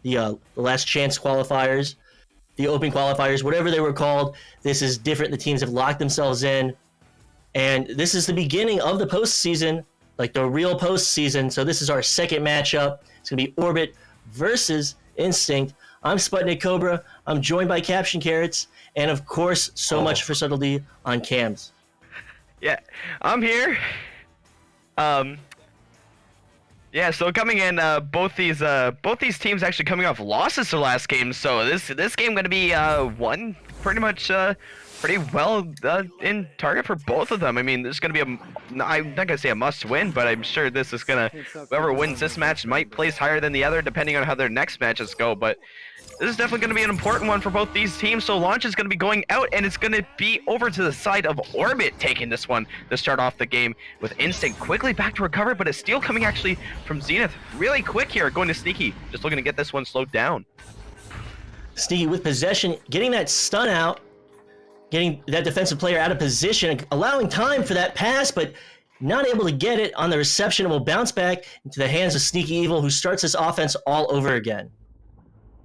the last chance qualifiers, the open qualifiers, whatever they were called. This is different. The teams have locked themselves in, and this is the beginning of the postseason, like the real postseason. So this is our second matchup. It's going to be Orbit versus Instinct. I'm Sputnik Cobra. I'm joined by Caption Carrots, and of course, SoMuchForSubtlety on cams. Yeah, I'm here. Yeah, so coming in, both these teams actually coming off losses to last game. So this game gonna be one pretty much pretty well in target for both of them. I mean, this is gonna be I'm not gonna say a must win, but I'm sure this is gonna, whoever wins this match might place higher than the other depending on how their next matches go. But this is definitely going to be an important one for both these teams. So Launch is going to be going out, and it's going to be over to the side of Orbit taking this one to start off the game, with Instinct quickly back to recover, but a steal coming actually from Zenith really quick here, going to Sneaky, just looking to get this one slowed down. Sneaky with possession, getting that stun out, getting that defensive player out of position, allowing time for that pass, but not able to get it on the reception, and will bounce back into the hands of Sneaky Evil, who starts this offense all over again.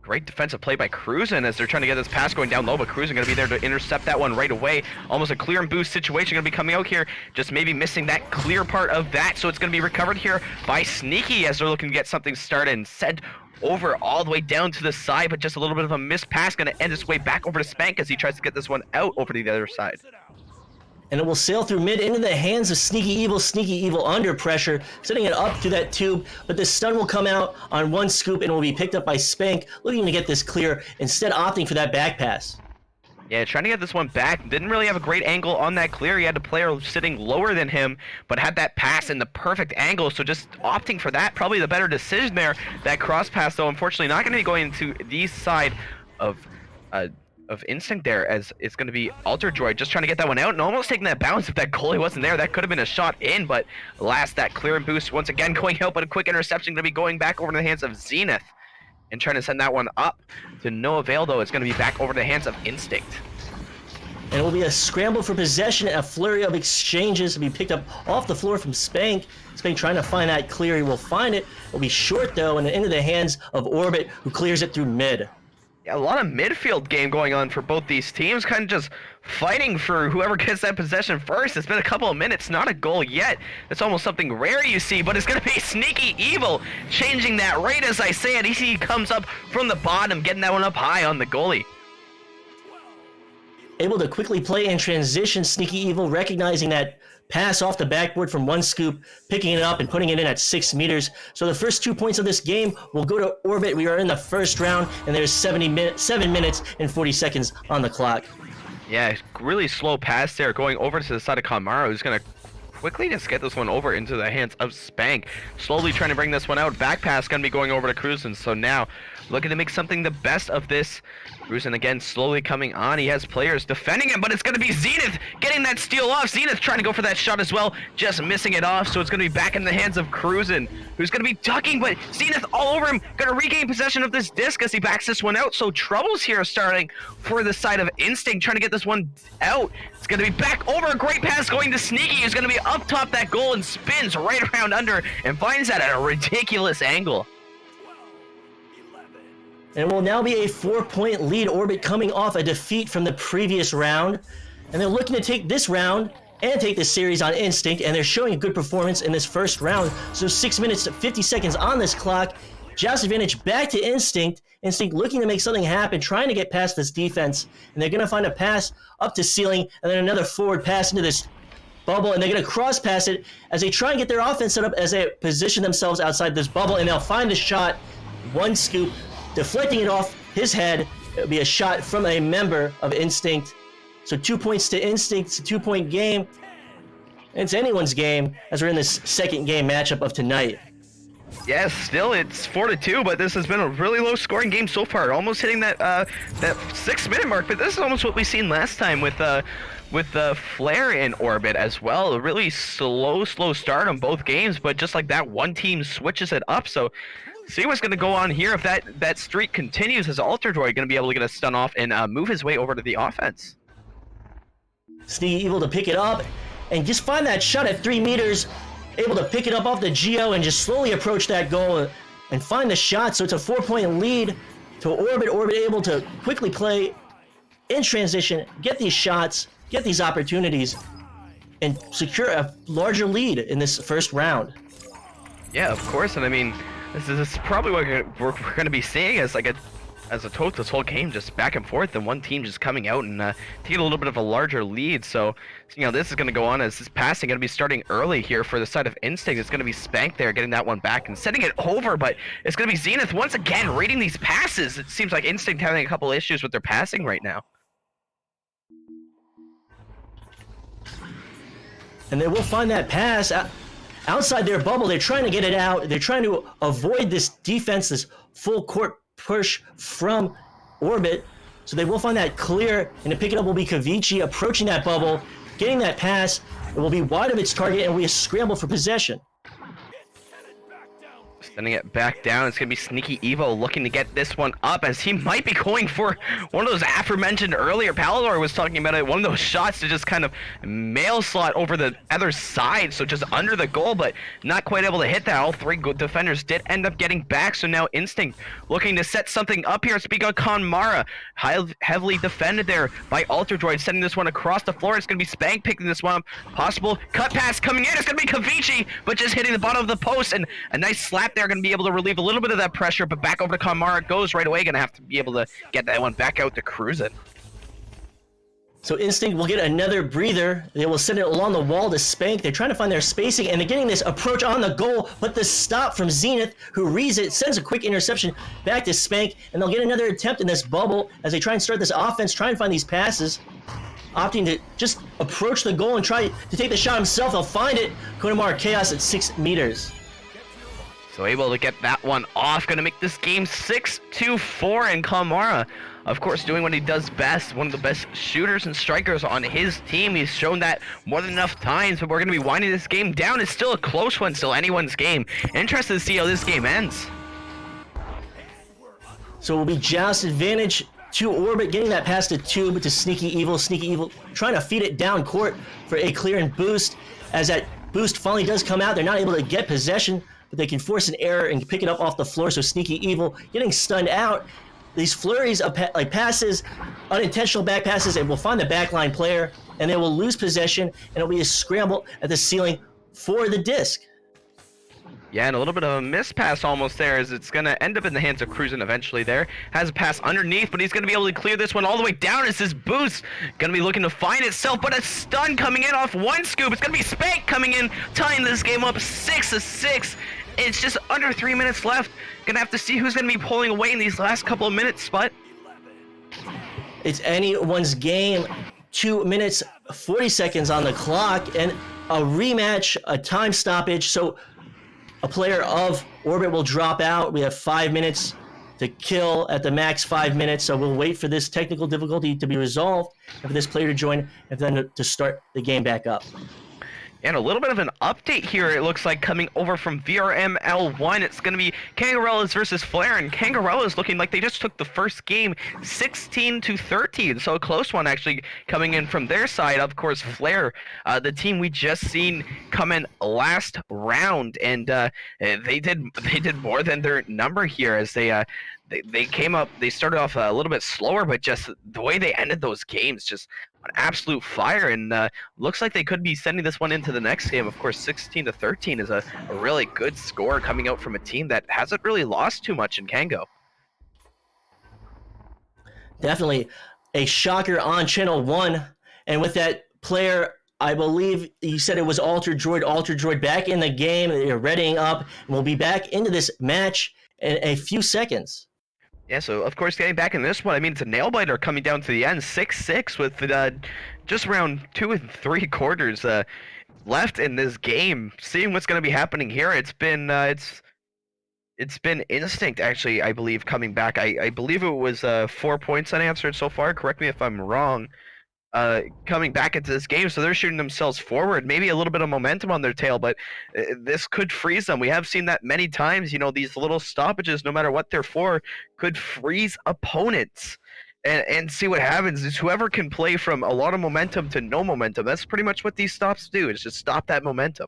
Great defensive play by Cruisin' as they're trying to get this pass going down low, but Cruisin' going to be there to intercept that one right away. Almost a clear and boost situation going to be coming out here, just maybe missing that clear part of that, so it's going to be recovered here by Sneaky as they're looking to get something started and sent over all the way down to the side, but just a little bit of a missed pass going to end its way back over to Spank as he tries to get this one out over to the other side. And it will sail through mid into the hands of Sneaky Evil under pressure, setting it up through that tube, but the stun will come out on one scoop and will be picked up by Spank, looking to get this clear, instead opting for that back pass. Yeah, trying to get this one back. Didn't really have a great angle on that clear. He had a player sitting lower than him, but had that pass in the perfect angle, so just opting for that, probably the better decision there. That cross pass, though, unfortunately not going to be going to the side of Instinct there, as it's going to be Alterdroid just trying to get that one out and almost taking that bounce. If that goalie wasn't there, that could have been a shot in, but last, that clear and boost once again going out, but a quick interception going to be going back over to the hands of Zenith and trying to send that one up to no avail, though. It's going to be back over to the hands of Instinct. And it will be a scramble for possession, a flurry of exchanges to be picked up off the floor from Spank. Spank trying to find that clear. He will find it. It will be short, though, and into the hands of Orbit, who clears it through mid. Yeah, a lot of midfield game going on for both these teams, kind of just fighting for whoever gets that possession first. It's been a couple of minutes, not a goal yet. It's almost something rare you see, but it's going to be Sneaky Evil changing that right as I say it. He comes up from the bottom, getting that one up high on the goalie. Able to quickly play in transition, Sneaky Evil recognizing that pass off the backboard from one scoop, picking it up and putting it in at 6 meters. So the first 2 points of this game will go to Orbit. We are in the first round, and there's 7 minutes and 40 seconds on the clock. Yeah, really slow pass there, going over to the side of Kamara, who's going to quickly just get this one over into the hands of Spank. Slowly trying to bring this one out. Back pass going to be going over to Cruzen. So now looking to make something the best of this. Cruzen again slowly coming on. He has players defending him, but it's going to be Zenith getting that steal off. Zenith trying to go for that shot as well, just missing it off. So it's going to be back in the hands of Cruzen, who's going to be ducking, but Zenith all over him. Going to regain possession of this disc as he backs this one out. So troubles here starting for the side of Instinct, trying to get this one out. It's going to be back over. A great pass going to Sneaky, who's going to be up top that goal and spins right around under and finds that at a ridiculous angle. And it will now be a 4-point lead. Orbit coming off a defeat from the previous round. And they're looking to take this round and take this series on Instinct. And they're showing a good performance in this first round. So 6 minutes, 50 seconds on this clock. Joust advantage back to Instinct. Instinct looking to make something happen, trying to get past this defense. And they're going to find a pass up to ceiling. And then another forward pass into this bubble. And they're going to cross pass it as they try and get their offense set up as they position themselves outside this bubble. And they'll find a shot. One scoop. Deflecting it off his head. It'll be a shot from a member of Instinct. So 2 points to Instinct. It's a 2-point game. It's anyone's game as we're in this second game matchup of tonight. Yes, still it's 4-2, but this has been a really low scoring game so far. Almost hitting that 6-minute mark, but this is almost what we seen last time with the Flare in Orbit as well. A really slow start on both games, but just like that, one team switches it up. So see what's going to go on here if that streak continues. Is Alterdroid going to be able to get a stun off and move his way over to the offense? Sneaky Evil to pick it up and just find that shot at 3 meters. Able to pick it up off the Geo and just slowly approach that goal and find the shot. So it's a 4-point lead to Orbit. Orbit able to quickly play in transition, get these shots, get these opportunities, and secure a larger lead in this first round. Yeah, of course, and I mean, this is probably what we're going to be seeing as like this whole game, just back and forth, and one team just coming out and taking a little bit of a larger lead. So this is going to go on as this passing going to be starting early here for the side of Instinct. It's going to be Spank there getting that one back and sending it over, but it's going to be Zenith once again reading these passes. It seems like Instinct having a couple issues with their passing right now. And they will find that pass outside their bubble. They're trying to get it out. They're trying to avoid this defense, this full court push from Orbit. So they will find that clear, and to pick it up will be Kavici approaching that bubble, getting that pass. It will be wide of its target, and will be a scramble for possession. Sending it back down. It's going to be Sneaky Evo looking to get this one up as he might be going for one of those aforementioned earlier. Palidore was talking about it. One of those shots to just kind of mail slot over the other side. So just under the goal, but not quite able to hit that. All three good defenders did end up getting back. So now Instinct looking to set something up here. Speak of Konmara. Heavily defended there by Alterdroid. Sending this one across the floor. It's going to be Spank picking this one up. Possible cut pass coming in. It's going to be Kavici, but just hitting the bottom of the post. And a nice slap there. Going to be able to relieve a little bit of that pressure, but back over to Konmara it goes right away. Going to have to be able to get that one back out to Cruzen. So Instinct will get another breather. They will send it along the wall to Spank. They're trying to find their spacing, and they're getting this approach on the goal, but the stop from Zenith, who reads it, sends a quick interception back to Spank, and they'll get another attempt in this bubble as they try and start this offense, try and find these passes, opting to just approach the goal and try to take the shot himself. They'll find it. Konamar Chaos at 6 meters. So able to get that one off, gonna make this game 6-4, and Kamara, of course, doing what he does best, one of the best shooters and strikers on his team. He's shown that more than enough times, but we're gonna be winding this game down. It's still a close one, still anyone's game. Interested to see how this game ends. So it will be Joust advantage to Orbit, getting that pass to Tube to Sneaky Evil. Sneaky Evil trying to feed it down court for a clear and boost. As that boost finally does come out, they're not able to get possession, but they can force an error and pick it up off the floor. So Sneaky Evil getting stunned out. These flurries of like passes, unintentional back passes, and will find the backline player, and they will lose possession, and it'll be a scramble at the ceiling for the disc. Yeah, and a little bit of a miss pass almost there, as it's going to end up in the hands of Cruzen eventually there. Has a pass underneath, but he's going to be able to clear this one all the way down as this boost going to be looking to find itself, but a stun coming in off one scoop. It's going to be Spank coming in, tying this game up 6-6. It's just under 3 minutes left. Gonna have to see who's gonna be pulling away in these last couple of minutes, Sput. It's anyone's game. 2 minutes, 40 seconds on the clock, and a rematch, a time stoppage. So a player of Orbit will drop out. We have 5 minutes to kill at the max 5 minutes. So we'll wait for this technical difficulty to be resolved and for this player to join and then to start the game back up. And a little bit of an update here, it looks like, coming over from VRML 1. It's going to be Kangarella's versus Flare, and Kangarella's looking like they just took the first game 16-13. So a close one actually coming in from their side. Of course, Flare, the team we just seen come in last round, and they did more than their number here as they came up. They started off a little bit slower, but just the way they ended those games, just an absolute fire, and looks like they could be sending this one into the next game. Of course, 16-13 is a really good score coming out from a team that hasn't really lost too much in Kango. Definitely a shocker on Channel 1, and with that player, I believe you said it was Altered Droid back in the game. They're readying up, and we'll be back into this match in a few seconds. Yeah, so of course getting back in this one, I mean, it's a nail biter coming down to the end, 6-6 with just around 2 3/4 left in this game. Seeing what's going to be happening here, it's been Instinct actually, I believe, coming back. I believe it was 4 points unanswered so far. Correct me if I'm wrong. Coming back into this game, so they're shooting themselves forward, maybe a little bit of momentum on their tail, but this could freeze them. We have seen that many times. You know, these little stoppages, no matter what they're for, could freeze opponents. And see what happens is whoever can play from a lot of momentum to no momentum, that's pretty much what these stops do, is just stop that momentum.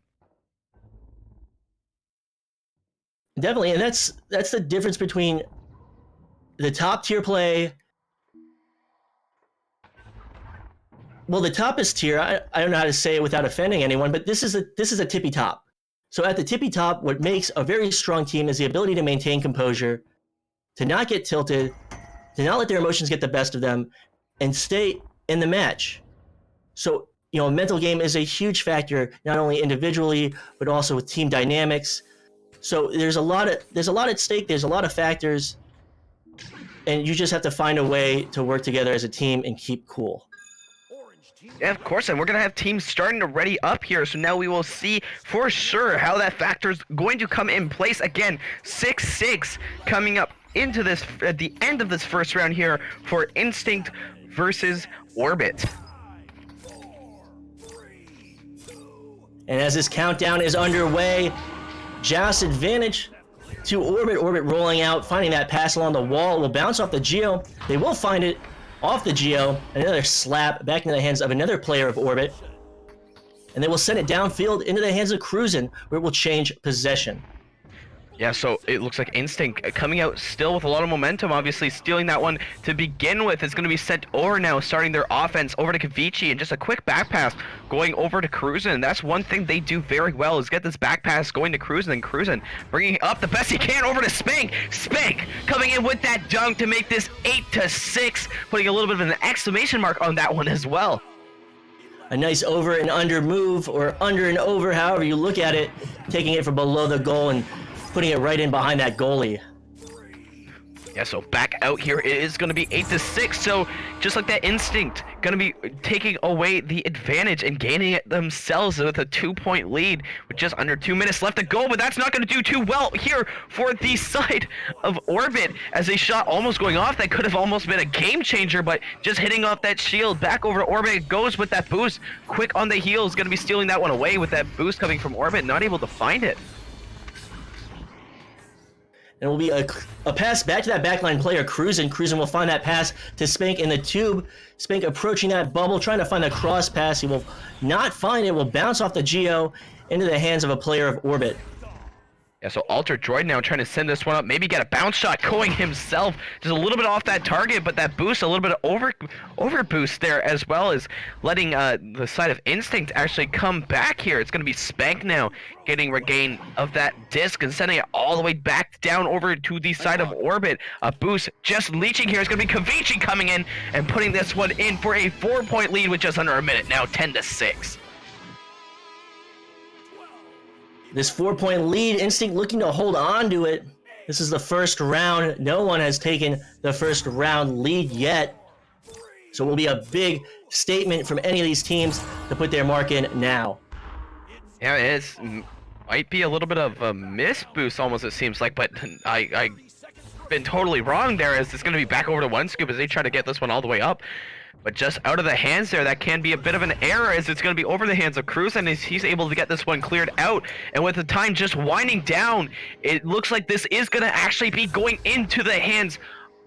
Definitely, and that's the difference between the top tier play. Well, the toppest tier, I don't know how to say it without offending anyone, but this is a tippy top. So at the tippy top, what makes a very strong team is the ability to maintain composure, to not get tilted, to not let their emotions get the best of them, and stay in the match. So, you know, a mental game is a huge factor, not only individually, but also with team dynamics. So there's a lot at stake, there's a lot of factors, and you just have to find a way to work together as a team and keep cool. Yeah, of course, and we're going to have teams starting to ready up here, so now we will see for sure how that factor is going to come in place. Again, 6-6 coming up into this at the end of this first round here for Instinct versus Orbit. And as this countdown is underway, Joust advantage to Orbit. Orbit rolling out, finding that pass along the wall. It will bounce off the Geo. They will find it off the Geo. Another slap back into the hands of another player of Orbit. And they will send it downfield into the hands of Cruzen, where it will change possession. Yeah, so it looks like Instinct coming out still with a lot of momentum, obviously stealing that one to begin with. It's going to be sent over now, starting their offense over to Kavici, and just a quick back pass going over to Cruzen. And that's one thing they do very well, is get this back pass going to Cruzen, and Cruzen bringing up the best he can over to Spank. Spank coming in with that dunk to make this 8-6, putting a little bit of an exclamation mark on that one as well. A nice over and under move, or under and over, however you look at it, taking it from below the goal and putting it right in behind that goalie. Yeah, so back out here, it is going to be 8-6. So just like that Instinct, going to be taking away the advantage and gaining it themselves with a 2-point lead with just under 2 minutes left to go. But that's not going to do too well here for the side of Orbit, as a shot almost going off that could have almost been a game changer, but just hitting off that shield. Back over to Orbit, it goes with that boost. Quick on the heels, going to be stealing that one away with that boost coming from Orbit, not able to find it. And it will be a pass back to that backline player, Cruzen. Cruzen will find that pass to Spank in the tube. Spank approaching that bubble, trying to find the cross pass. He will not find it. Will bounce off the Geo into the hands of a player of Orbit. Yeah, so Alter Droid now trying to send this one up, maybe get a bounce shot going himself, just a little bit off that target, but that boost, a little bit of over boost there, as well as letting the side of Instinct actually come back here. It's going to be Spank now getting regain of that disc and sending it all the way back down over to the side of Orbit. A boost just leeching here. It's going to be Kavici coming in and putting this one in for a 4-point lead with just under a minute, now 10-6. This 4-point lead, Instinct looking to hold on to it. This is the first round. No one has taken the first round lead yet. So it will be a big statement from any of these teams to put their mark in now. Yeah, it is. Might be a little bit of a miss boost almost, it seems like, but I been totally wrong there, as it's going to be back over to One Scoop as they try to get this one all the way up. But just out of the hands there, that can be a bit of an error, as it's going to be over the hands of Cruz, and he's able to get this one cleared out. And with the time just winding down, it looks like this is going to actually be going into the hands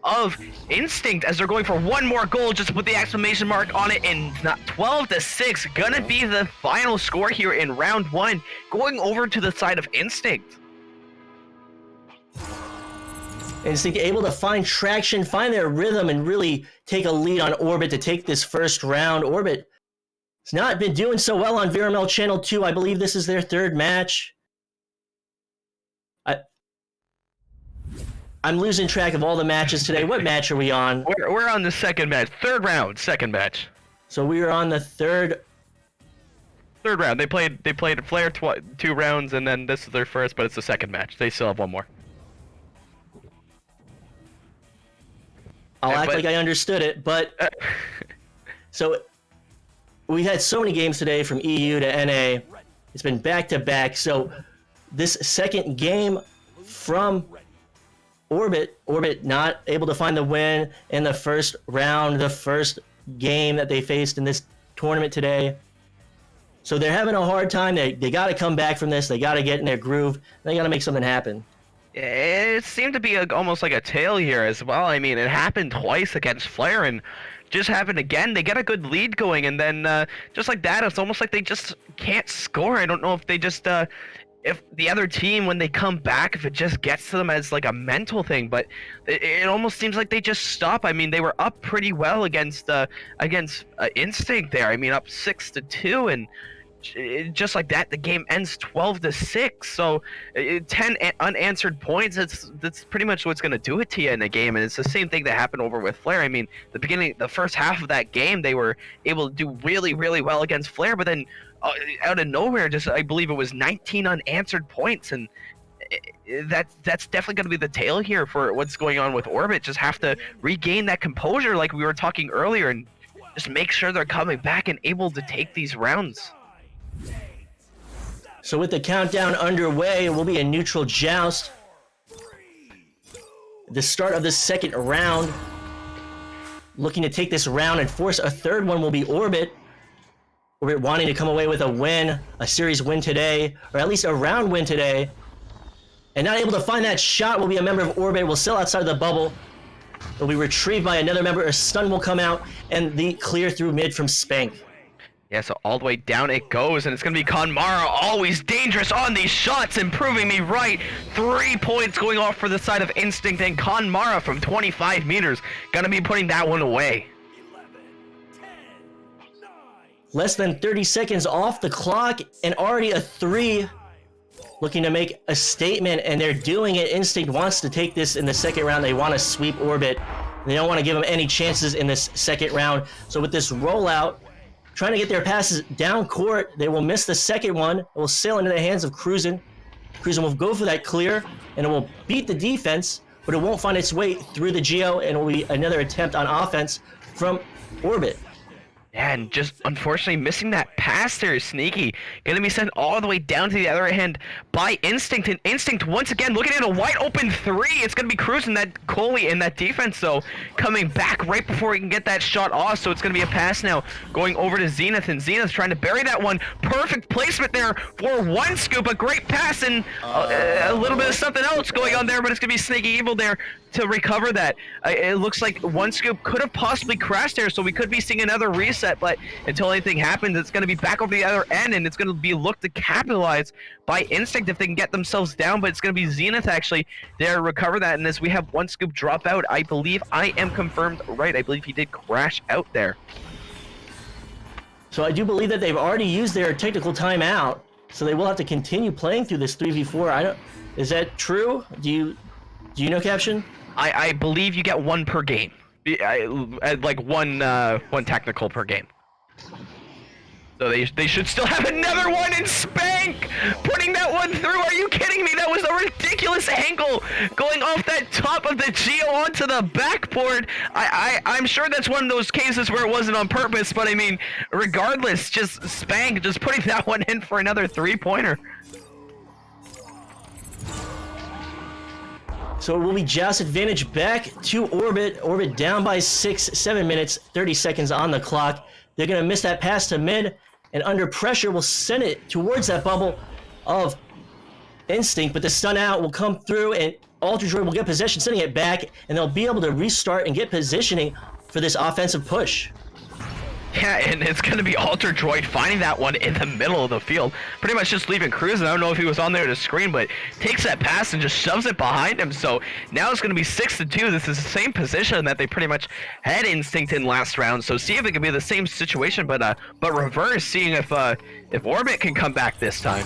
of Instinct, as they're going for one more goal, just to put the exclamation mark on it, and 12-6, gonna be the final score here in round 1, going over to the side of Instinct. Instinct able to find traction, find their rhythm, and really take a lead on Orbit to take this first round. Orbit has not been doing so well on VRML Channel 2. I believe this is their third match. I'm losing track of all the matches today. What match are we on? We're on the second match. Third round, second match. So we are on the third round. They played Flare 2 rounds, and then this is their first, but it's the second match. They still have one more. I'll act like I understood it, but so we had so many games today from EU to NA. It's been back-to-back. So this second game from Orbit not able to find the win in the first round, the first game that they faced in this tournament today. So they're having a hard time. They got to come back from this. They got to get in their groove. They got to make something happen. It seemed to be almost like a tail here as well. I mean, it happened twice against Flare, and just happened again. They get a good lead going, and then just like that, it's almost like they just can't score. I don't know if they just if the other team, when they come back, if it just gets to them as like a mental thing, but it almost seems like they just stop. I mean, they were up pretty well against Instinct there. I mean, up 6-2, and just like that, the game ends 12-6. So 10 unanswered points. That's pretty much what's going to do it to you in the game. And it's the same thing that happened over with Flare. I mean, the first half of that game, they were able to do really, really well against Flare, but then out of nowhere, just I believe it was 19 unanswered points, and that's definitely going to be the tail here for what's going on with Orbit. Just have to regain that composure, like we were talking earlier, and just make sure they're coming back and able to take these rounds. So with the countdown underway, it will be a neutral joust. The start of the second round. Looking to take this round and force a third one will be Orbit. Orbit wanting to come away with a win, a series win today, or at least a round win today. And not able to find that shot will be a member of Orbit. Will still outside of the bubble. Will be retrieved by another member. A stun will come out, and the clear through mid from Spank. Yeah, so all the way down it goes, and it's going to be Konmara, always dangerous on these shots, and proving me right. 3 points going off for the side of Instinct, and Konmara from 25 meters going to be putting that one away. 11, 10, 9, Less than 30 seconds off the clock, and already a 3 looking to make a statement, and they're doing it. Instinct wants to take this in the second round. They want to sweep Orbit. They don't want to give them any chances in this second round. So with this rollout, trying to get their passes down court, they will miss the second one. It will sail into the hands of Cruisin. Cruisin will go for that clear, and it will beat the defense, but it won't find its way through the Geo, and it will be another attempt on offense from Orbit. Yeah, and just unfortunately missing that pass there, Sneaky. Gonna be sent all the way down to the other hand by Instinct, and Instinct once again looking at a wide open 3. It's gonna be Cruising that Coley in that defense though, coming back right before he can get that shot off. So it's gonna be a pass now going over to Zenith, and Zenith trying to bury that one. Perfect placement there for one scoop, a great pass, and a little bit of something else going on there, but it's gonna be Sneaky Evil there to recover that. It looks like one scoop could have possibly crashed there, so we could be seeing another reset, but until anything happens, it's going to be back over the other end, and it's going to be looked to capitalize by Instinct if they can get themselves down, but it's going to be Zenith actually there to recover that, and as we have one scoop drop out, I believe I am confirmed right. I believe he did crash out there. So I do believe that they've already used their technical timeout, so they will have to continue playing through this 3v4. Is that true? Do you know, Caption? I believe you get one per game. Like one technical per game. So they should still have another one in Spank! Putting that one through, are you kidding me? That was a ridiculous angle going off that top of the Geo onto the backboard. I'm sure that's one of those cases where it wasn't on purpose, but I mean, regardless, just Spank just putting that one in for another 3-pointer. So it will be Joust advantage back to Orbit. Orbit down by 7 minutes, 30 seconds on the clock. They're going to miss that pass to mid, and under pressure will send it towards that bubble of Instinct, but the stun out will come through, and Alter Droid will get possession, sending it back, and they'll be able to restart and get positioning for this offensive push. Yeah, and it's going to be Alter Droid finding that one in the middle of the field. Pretty much just leaving Cruising. I don't know if he was on there to screen, but takes that pass and just shoves it behind him. So now it's going to be 6-2. This is the same position that they pretty much had Instinct in last round. So see if it can be the same situation, but reverse, seeing if Orbit can come back this time.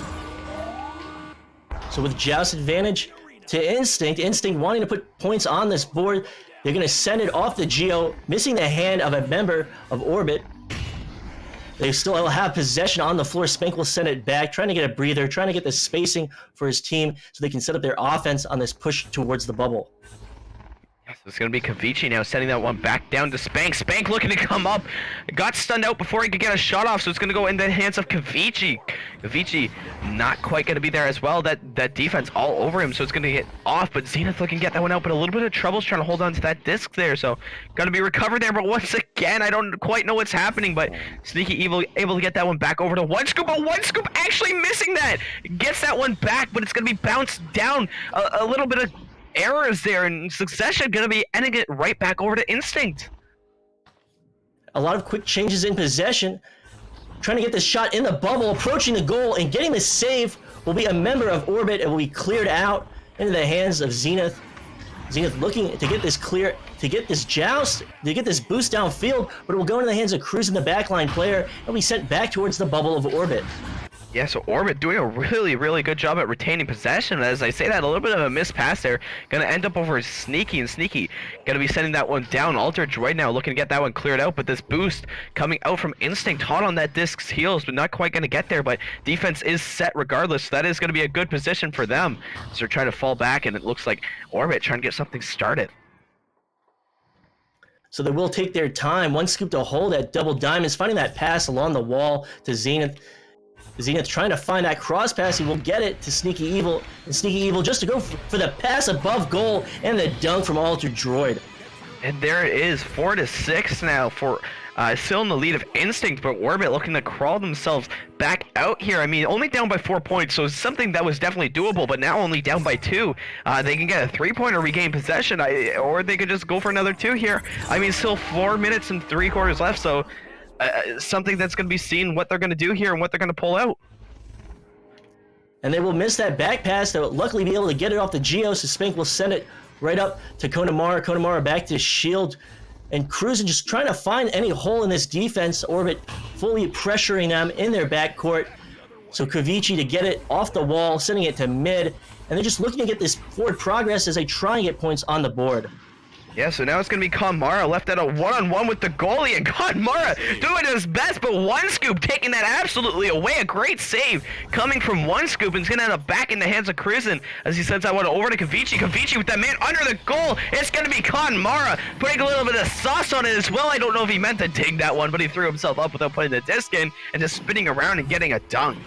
So with Joust advantage to Instinct, Instinct wanting to put points on this board, they're going to send it off the Geo, missing the hand of a member of Orbit. They still have possession on the floor. Spank will send it back, trying to get a breather, trying to get the spacing for his team so they can set up their offense on this push towards the bubble. Yes, it's going to be Kavichi now sending that one back down to Spank. Spank looking to come up. Got stunned out before he could get a shot off, so it's going to go in the hands of Kavichi. Kavichi not quite going to be there as well. That defense all over him, so it's going to get off, but Zenith looking to get that one out, but a little bit of trouble trying to hold on to that disc there, so going to be recovered there, but once again, I don't quite know what's happening, but Sneaky Evil able to get that one back over to one scoop, but one scoop actually missing that. Gets that one back, but it's going to be bounced down. A little bit of errors there, and Succession gonna be ending it right back over to Instinct. A lot of quick changes in possession, trying to get this shot in the bubble, approaching the goal, and getting the save will be a member of Orbit. It will be cleared out into the hands of Zenith. Zenith looking to get this clear, to get this joust, to get this boost downfield, but it will go into the hands of Cruising, the backline player, and be sent back towards the bubble of Orbit. Yeah, so Orbit doing a really, really good job at retaining possession. As I say that, a little bit of a missed pass there. Gonna end up over Sneaky, and Sneaky gonna be sending that one down. Alter Droid now looking to get that one cleared out, but this boost coming out from Instinct, hot on that disc's heels, but not quite gonna get there, but defense is set regardless. So that is gonna be a good position for them. So they're trying to fall back, and it looks like Orbit trying to get something started. So they will take their time. One scoop to hold at double diamonds, finding that pass along the wall to Zenith. Zenith trying to find that cross pass. He will get it to Sneaky Evil. And Sneaky Evil just to go for the pass above goal and the dunk from Alter Droid. And there it is, 4-6 now for still in the lead of Instinct, but Orbit looking to crawl themselves back out here. I mean, only down by 4 points, so something that was definitely doable, but now only down by 2. They can get a 3-pointer, regain possession, or they could just go for another 2 here. I mean, still 4 minutes and 3/4 left, so something that's going to be seen what they're going to do here and what they're going to pull out. And they will miss that back pass. They'll luckily be able to get it off the Geo, so Spank will send it right up to Connemara. Connemara back to Shield. And Cruisin just trying to find any hole in this defense. Orbit fully pressuring them in their backcourt. So Kavichi to get it off the wall, sending it to mid. And they're just looking to get this forward progress as they try and get points on the board. Yeah, so now it's going to be Connemara left at a one-on-one with the goalie, and Connemara doing his best, but One Scoop taking that absolutely away. A great save coming from One Scoop, and it's going to end up back in the hands of Cruisin as he sends that one over to Kavichi. Kavichi with that man under the goal. It's going to be Connemara putting a little bit of sauce on it as well. I don't know if he meant to dig that one, but he threw himself up without putting the disc in and just spinning around and getting a dunk.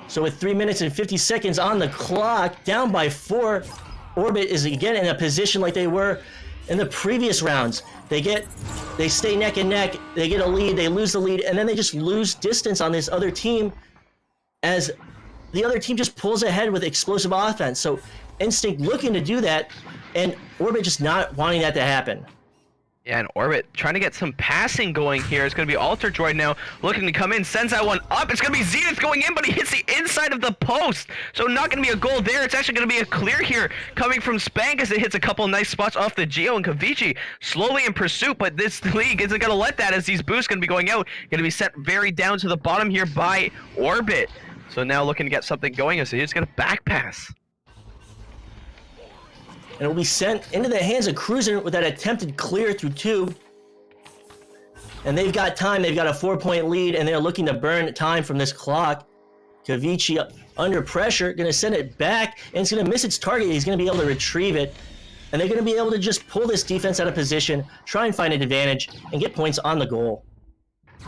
So with 3 minutes and 50 seconds on the clock, down by 4, Orbit is again in a position like they were in the previous rounds. They stay neck and neck, they get a lead, they lose the lead, and then they just lose distance on this other team as the other team just pulls ahead with explosive offense. So Instinct looking to do that, and Orbit just not wanting that to happen. Yeah, and Orbit trying to get some passing going here. It's going to be Alter Droid now looking to come in, sends that one up. It's going to be Zenith going in, but he hits the inside of the post. So not going to be a goal there. It's actually going to be a clear here coming from Spank as it hits a couple of nice spots off the Geo, and Kavichi slowly in pursuit, but this league isn't going to let that as these boosts going to be going out. Going to be sent very down to the bottom here by Orbit. So now looking to get something going as he's going to back pass. And it will be sent into the hands of Cruisin with that attempted clear through 2. And they've got time. They've got a 4-point lead, and they're looking to burn time from this clock. Kavichi under pressure, going to send it back, and it's going to miss its target. He's going to be able to retrieve it. And they're going to be able to just pull this defense out of position, try and find an advantage, and get points on the goal.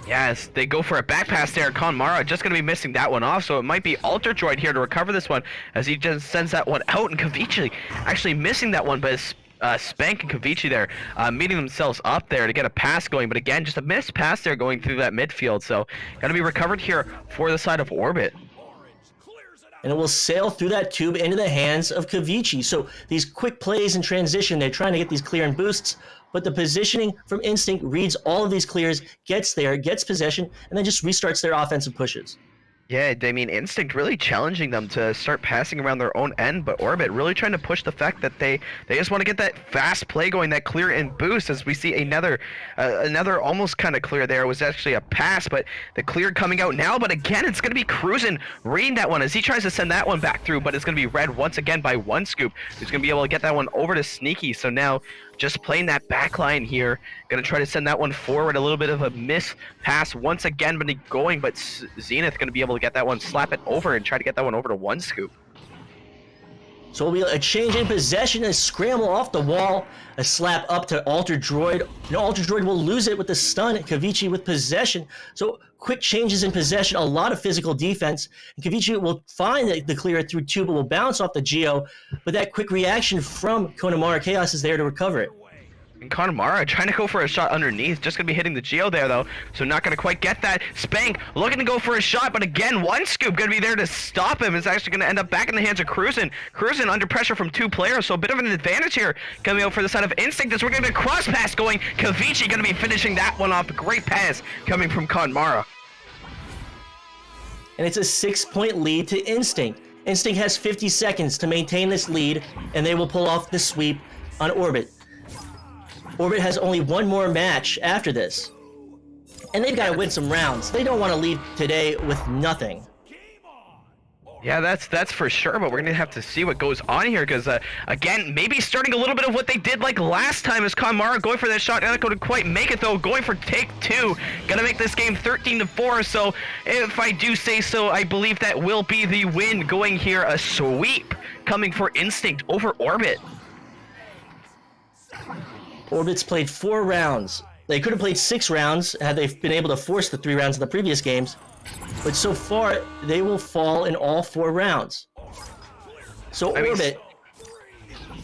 Yes, they go for a back pass there. Connemara just going to be missing that one off, so it might be Alter Droid here to recover this one as he just sends that one out, and Kavichi actually missing that one, but it's Spank and Kavichi there meeting themselves up there to get a pass going, but again, just a missed pass there going through that midfield, so going to be recovered here for the side of Orbit. And it will sail through that tube into the hands of Kavichi. So these quick plays in transition, they're trying to get these clear and boosts, but the positioning from Instinct reads all of these clears, gets there, gets possession, and then just restarts their offensive pushes. Yeah, I mean, Instinct really challenging them to start passing around their own end, but Orbit really trying to push the fact that they just want to get that fast play going, that clear and boost, as we see another almost kind of clear there. It was actually a pass, but the clear coming out now, but again, it's going to be Cruisin reading that one as he tries to send that one back through, but it's going to be read once again by One Scoop, who's going to be able to get that one over to Sneaky. So now just playing that back line here, going to try to send that one forward, a little bit of a miss pass once again, but going, but Zenith going to be able to get that one, slap it over, and try to get that one over to One Scoop. So it'll be a change in possession, a scramble off the wall, a slap up to Alter Droid. And Alter Droid will lose it with the stun, Kavichi with possession. So quick changes in possession, a lot of physical defense. And Kavichi will find the clear through 2, but will bounce off the Geo. But that quick reaction from Connemara Chaos is there to recover it. And Connemara trying to go for a shot underneath, just going to be hitting the Geo there though, so not going to quite get that. Spank looking to go for a shot, but again, One Scoop going to be there to stop him. It's actually going to end up back in the hands of Cruisin. Cruisin under pressure from 2 players, so a bit of an advantage here coming out for the side of Instinct as we're going to get a cross pass going. Kavichi going to be finishing that one off. A great pass coming from Connemara. And it's a 6-point lead to Instinct. Instinct has 50 seconds to maintain this lead, and they will pull off the sweep on Orbit. Orbit has only one more match after this. And they've got to win some rounds. They don't want to leave today with nothing. Yeah, that's for sure, but we're going to have to see what goes on here, because, again, maybe starting a little bit of what they did like last time as Connemara going for that shot, not going to quite make it, though, going for take 2. Going to make this game 13-4, so if I do say so, I believe that will be the win going here, a sweep coming for Instinct over Orbit. Orbit's played 4 rounds. They could have played 6 rounds had they been able to force the 3 rounds in the previous games. But so far, they will fall in all 4 rounds. So Orbit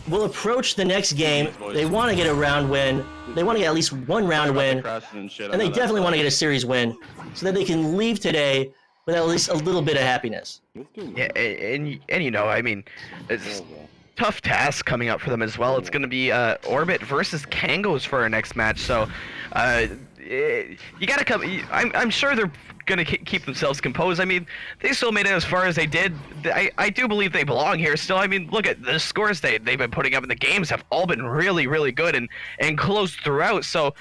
will approach the next game. They want to get a round win. They want to get at least 1 round win. And they definitely want to get a series win so that they can leave today with at least a little bit of happiness. Yeah, and you know, I mean, tough task coming up for them as well. It's going to be Orbit versus Kangos for our next match. So you got to come. I'm sure they're going to keep themselves composed. I mean, they still made it as far as they did. I do believe they belong here still. I mean, look at the scores they've been putting up in the games have all been really, really good and close throughout. So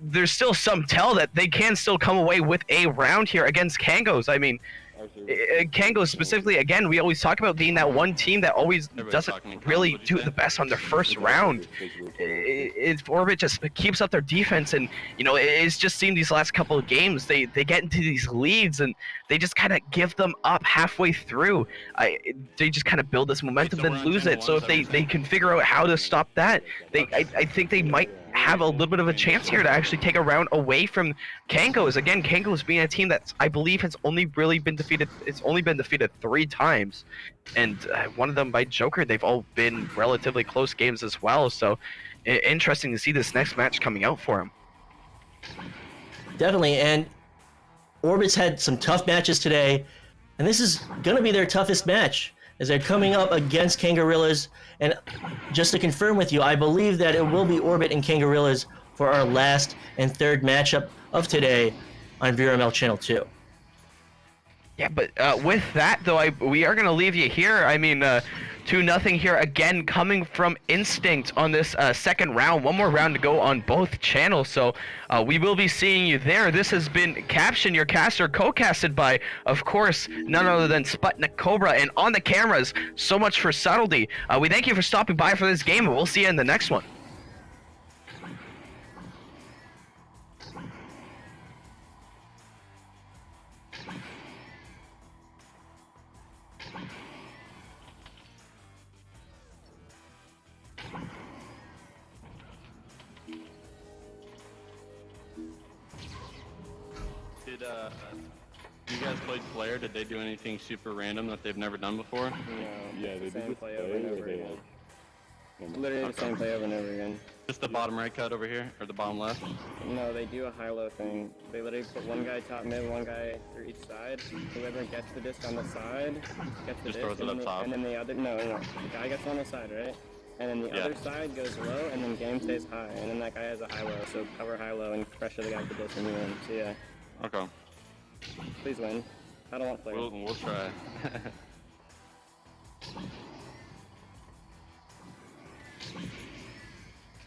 there's still some tell that they can still come away with a round here against Kangos. I mean, Kangos specifically, again, we always talk about being that one team that always doesn't really do the best on their first round. Orbit just keeps up their defense, and you know, it's just seen these last couple of games, they get into these leads and they just kind of give them up halfway through. They just kind of build this momentum, then lose it. So if they can figure out how to stop that, I think they might have a little bit of a chance here to actually take a round away from Kangos. Again, Kangos being a team that I believe has only really been defeated. It's only been defeated 3 times, and one of them by Joker. They've all been relatively close games as well. So interesting to see this next match coming out for them. Definitely, and Orbit's had some tough matches today, and this is going to be their toughest match as they're coming up against Kangarillas. And just to confirm with you, I believe that it will be Orbit and Kangarillas for our last and third matchup of today on VRML Channel 2. Yeah, but with that, though, we are going to leave you here. I mean, 2-0 here again, coming from Instinct on this second round. One more round to go on both channels, so we will be seeing you there. This has been Caption, your caster, co-casted by, of course, none other than Sputnik Cobra, and on the cameras, So Much for Subtlety. We thank you for stopping by for this game, and we'll see you in the next one. You guys played Flare? Did they do anything super random that they've never done before? No. Yeah, they Same did play over and over again. Literally the same play over and over again. Just the bottom right cut over here, or the bottom left? No, they do a high-low thing. They literally put one guy top mid, one guy through each side. Whoever gets the disc on the side gets the Just disc, throws it up top. and then the other the guy gets on the side, right? And then the other side goes low, and then game stays high, and then that guy has a high-low. So cover high-low and pressure the guy with the disc, and you win. So yeah, Okay. please win. I don't want Flare. We'll try.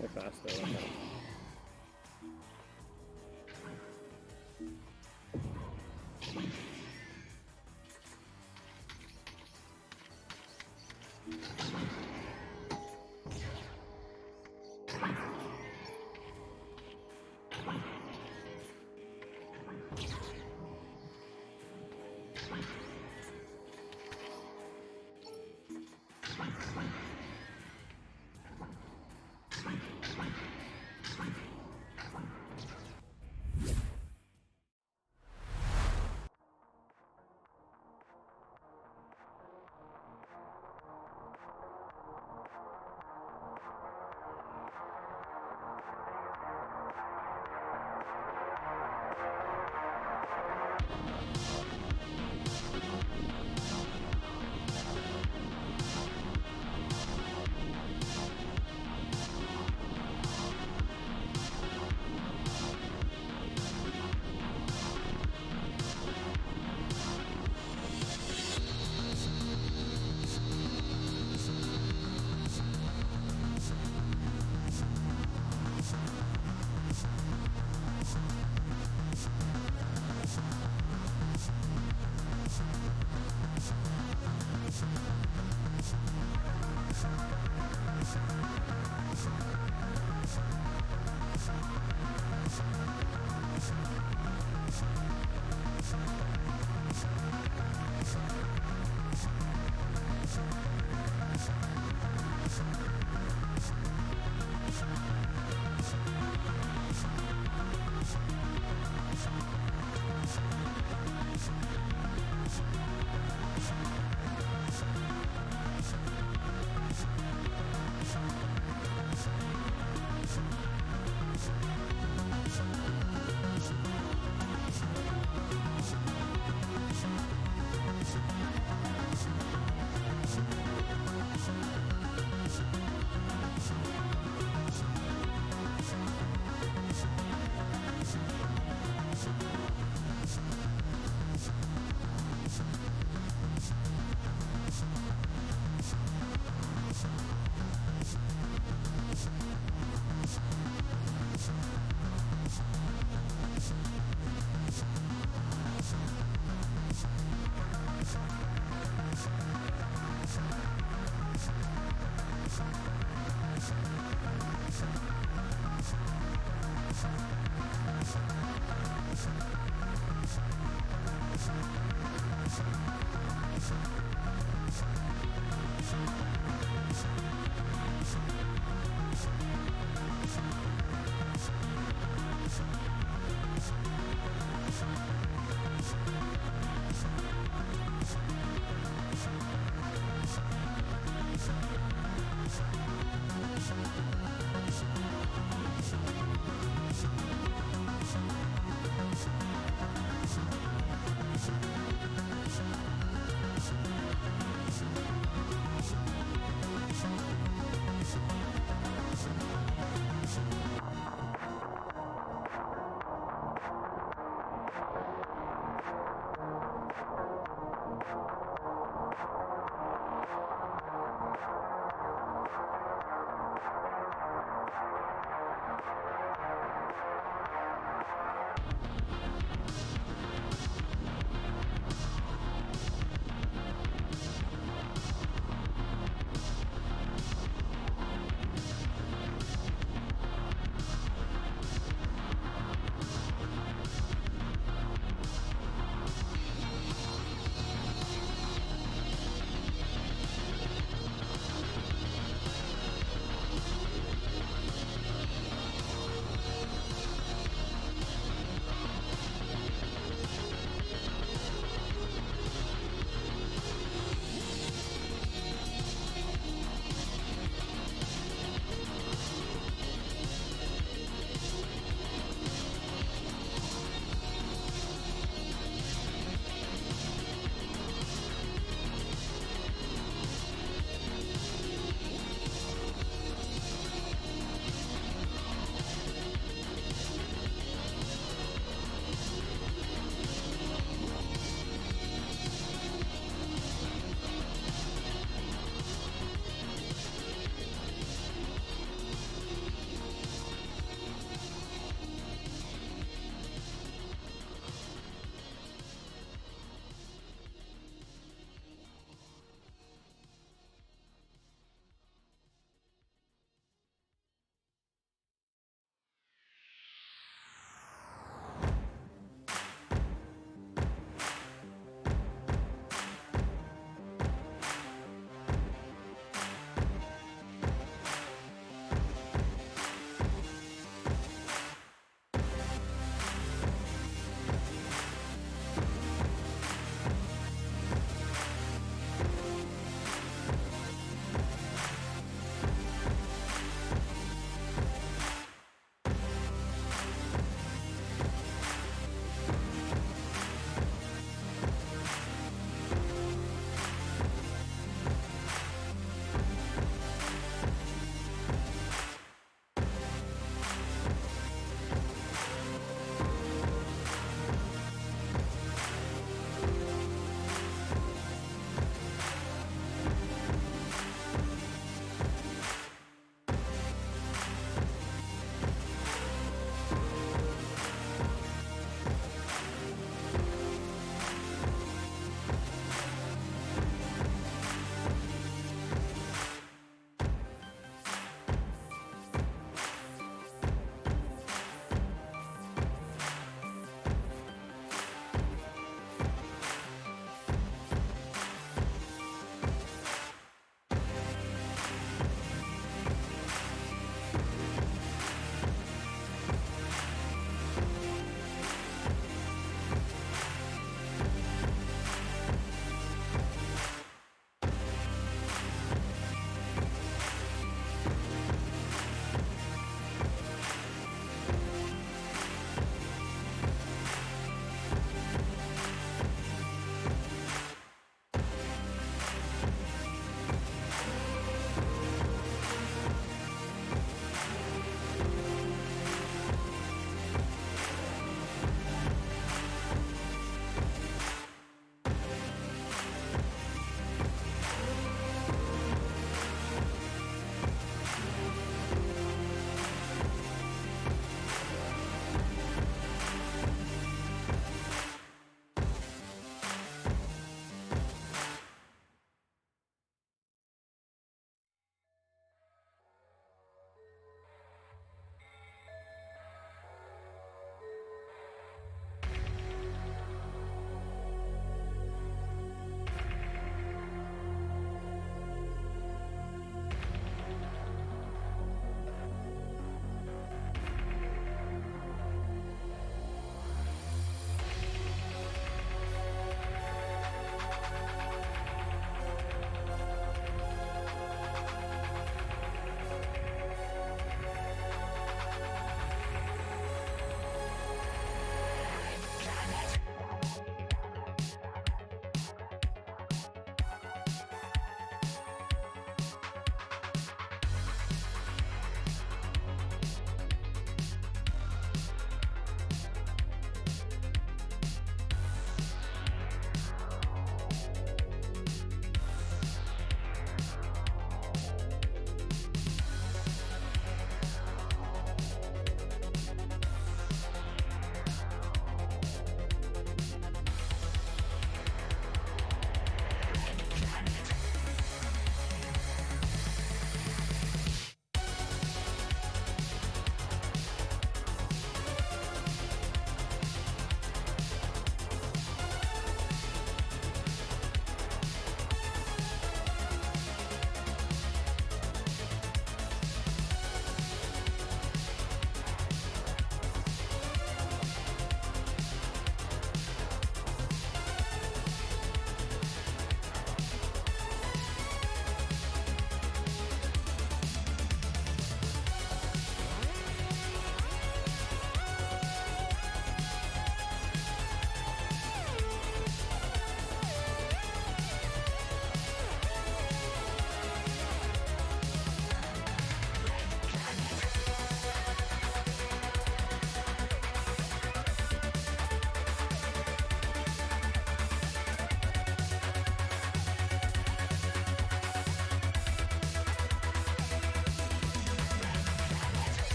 They're fast though. Like that.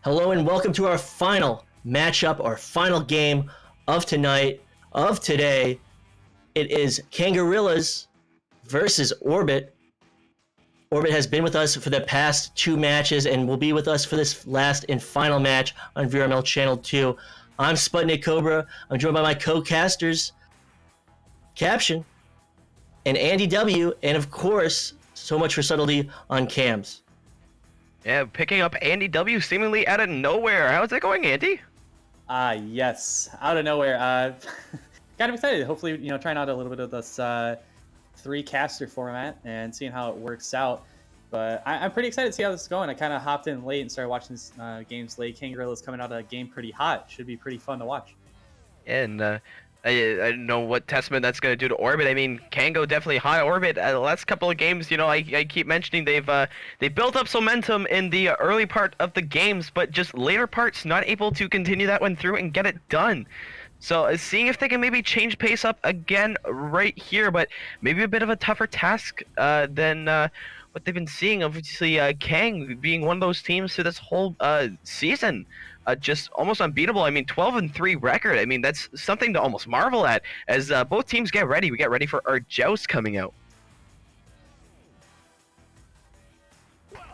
Hello and welcome to our final matchup, our final game of tonight, of today. It is Kangarillas versus Orbit. Orbit has been with us for the past 2 matches and will be with us for this last and final match on VRML Channel 2. I'm Sputnik Cobra. I'm joined by my co-casters, Caption, and Andy W, and of course, SoMuchForSubtlety on cams. Yeah, picking up Andy W seemingly out of nowhere. How's it going, Andy? Yes, out of nowhere. Kind of excited. Hopefully, trying out a little bit of this 3-caster format and seeing how it works out. But I'm pretty excited to see how this is going. I kind of hopped in late and started watching these games late. Kangarillas coming out of a game pretty hot. Should be pretty fun to watch. And I don't know what testament that's going to do to Orbit. I mean, Kango definitely hot. Orbit, the last couple of games, I keep mentioning they built up some momentum in the early part of the games, but just later parts not able to continue that one through and get it done. So seeing if they can maybe change pace up again right here, but maybe a bit of a tougher task than what they've been seeing. Obviously, Kang being one of those teams through this whole season. Just almost unbeatable. I mean, 12-3 record. I mean, that's something to almost marvel at. As both teams get ready, we get ready for our joust coming out. 12,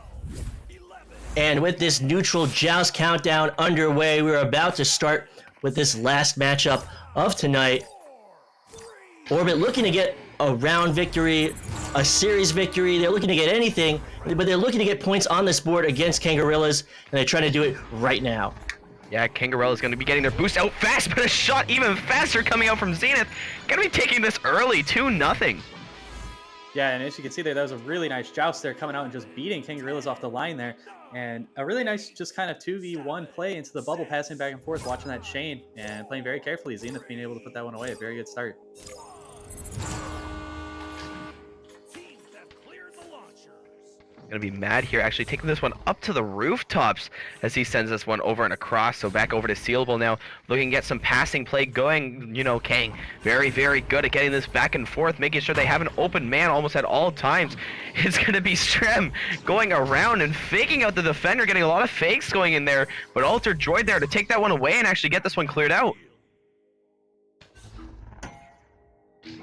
11. And with this neutral joust countdown underway, we're about to start with this last matchup of tonight. Orbit looking to get a round victory, a series victory. They're looking to get anything, but they're looking to get points on this board against Kangarillas, and they're trying to do it right now. Yeah, Kangarillas going to be getting their boost out fast, but a shot even faster coming out from Zenith. Going to be taking this early, 2-0. Yeah, and as you can see there, that was a really nice joust there, coming out and just beating Kangarillas off the line there. And a really nice just kind of 2v1 play into the bubble, passing back and forth, watching that chain, and playing very carefully. Zenith being able to put that one away. A very good start. Teams have cleared the launchers. Gonna be mad here, actually taking this one up to the rooftops as he sends this one over and across. So back over to Sealable now, looking to get some passing play going. Kang very, very good at getting this back and forth, making sure they have an open man almost at all times. It's gonna be Strem going around and faking out the defender, getting a lot of fakes going in there, but Alter Droid there to take that one away and actually get this one cleared out.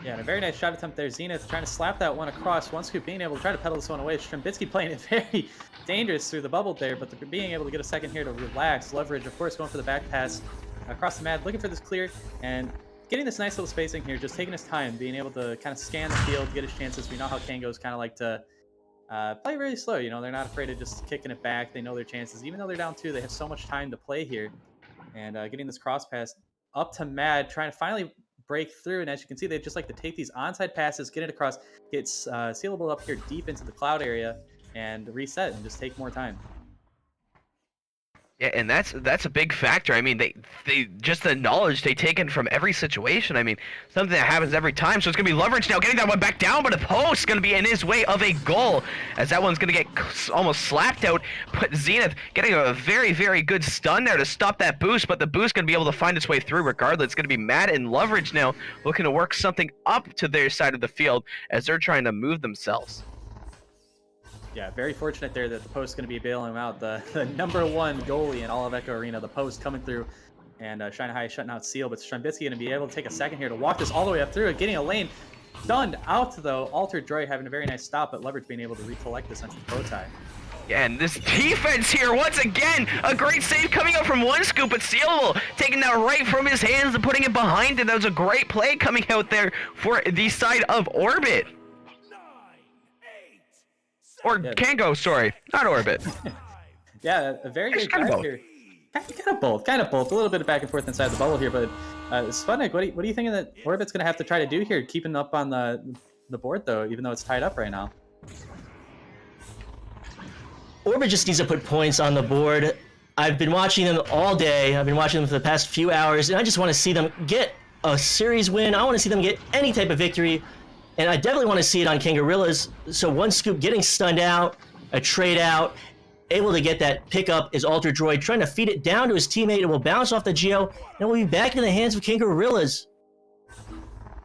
Yeah, and a very nice shot attempt there. Zenith trying to slap that one across. One scoop being able to try to pedal this one away. Strembitsky playing it very dangerous through the bubble there, but they're being able to get a second here to relax. Leverage, of course, going for the back pass across the mat, looking for this clear, and getting this nice little spacing here, just taking his time, being able to kind of scan the field, get his chances. We know how Kangos kind of like to play really slow. They're not afraid of just kicking it back. They know their chances. Even though they're down 2, they have so much time to play here. And getting this cross pass up to Mad, trying to finally break through, and as you can see, they just like to take these onside passes, get it across, get Sealable up here deep into the cloud area, and reset and just take more time. Yeah, and that's a big factor. I mean, they just the knowledge they take in from every situation. I mean, something that happens every time. So it's gonna be Leverage now getting that one back down, but a post gonna be in his way of a goal, as that one's gonna get almost slapped out. But Zenith getting a very, very good stun there to stop that boost, but the boost gonna be able to find its way through regardless. It's gonna be Matt and Leverage now looking to work something up to their side of the field as they're trying to move themselves. Yeah, very fortunate there that the post is going to be bailing him out. The #1 goalie in all of Echo Arena, the post coming through and Shine High shutting out Seal, but Strembitsky going to be able to take a second here to walk this all the way up through, getting a lane stunned out though. Altered Droid having a very nice stop, but Leverage being able to recollect this onto the bow tie. Yeah, and this defense here, once again, a great save coming up from one scoop, but Sealable taking that right from his hands and putting it behind it. That was a great play coming out there for the side of Orbit. 9, 8, Or Kango, sorry, not Orbit. Yeah, a very good kind of drive both. here. Kind of both. A little bit of back and forth inside the bubble here, but Sputnik, what are you thinking that Orbit's going to have to try to do here, keeping up on the board though, even though it's tied up right now? Orbit just needs to put points on the board. I've been watching them all day. I've been watching them for the past few hours, and I just want to see them get a series win. I want to see them get any type of victory, and I definitely want to see it on Kangarillas. So one scoop getting stunned out, a trade out, able to get that pickup is Alter Droid, trying to feed it down to his teammate. It will bounce off the Geo, and it will be back in the hands of Kangarillas.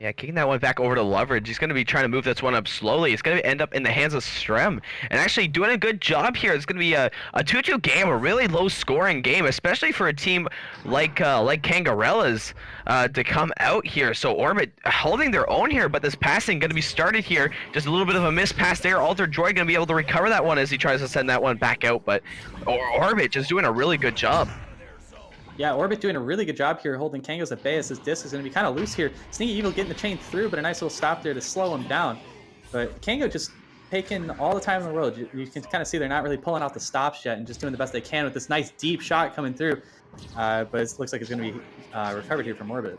Yeah, kicking that one back over to Leverage. He's going to be trying to move this one up slowly. It's going to end up in the hands of Strem. And actually doing a good job here. It's going to be a 2-2 game, a really low-scoring game, especially for a team like Kangarella's to come out here. So Orbit holding their own here, but this passing going to be started here. Just a little bit of a missed pass there. Alter Droid going to be able to recover that one as he tries to send that one back out. But Orbit just doing a really good job. Yeah, Orbit doing a really good job here holding Kangos at bay as his disc is going to be kind of loose here. Sneaky Evil getting the chain through, but a nice little stop there to slow him down. But Kango just taking all the time in the world. You can kind of see they're not really pulling out the stops yet and just doing the best they can with this nice deep shot coming through. But it looks like it's going to be recovered here from Orbit.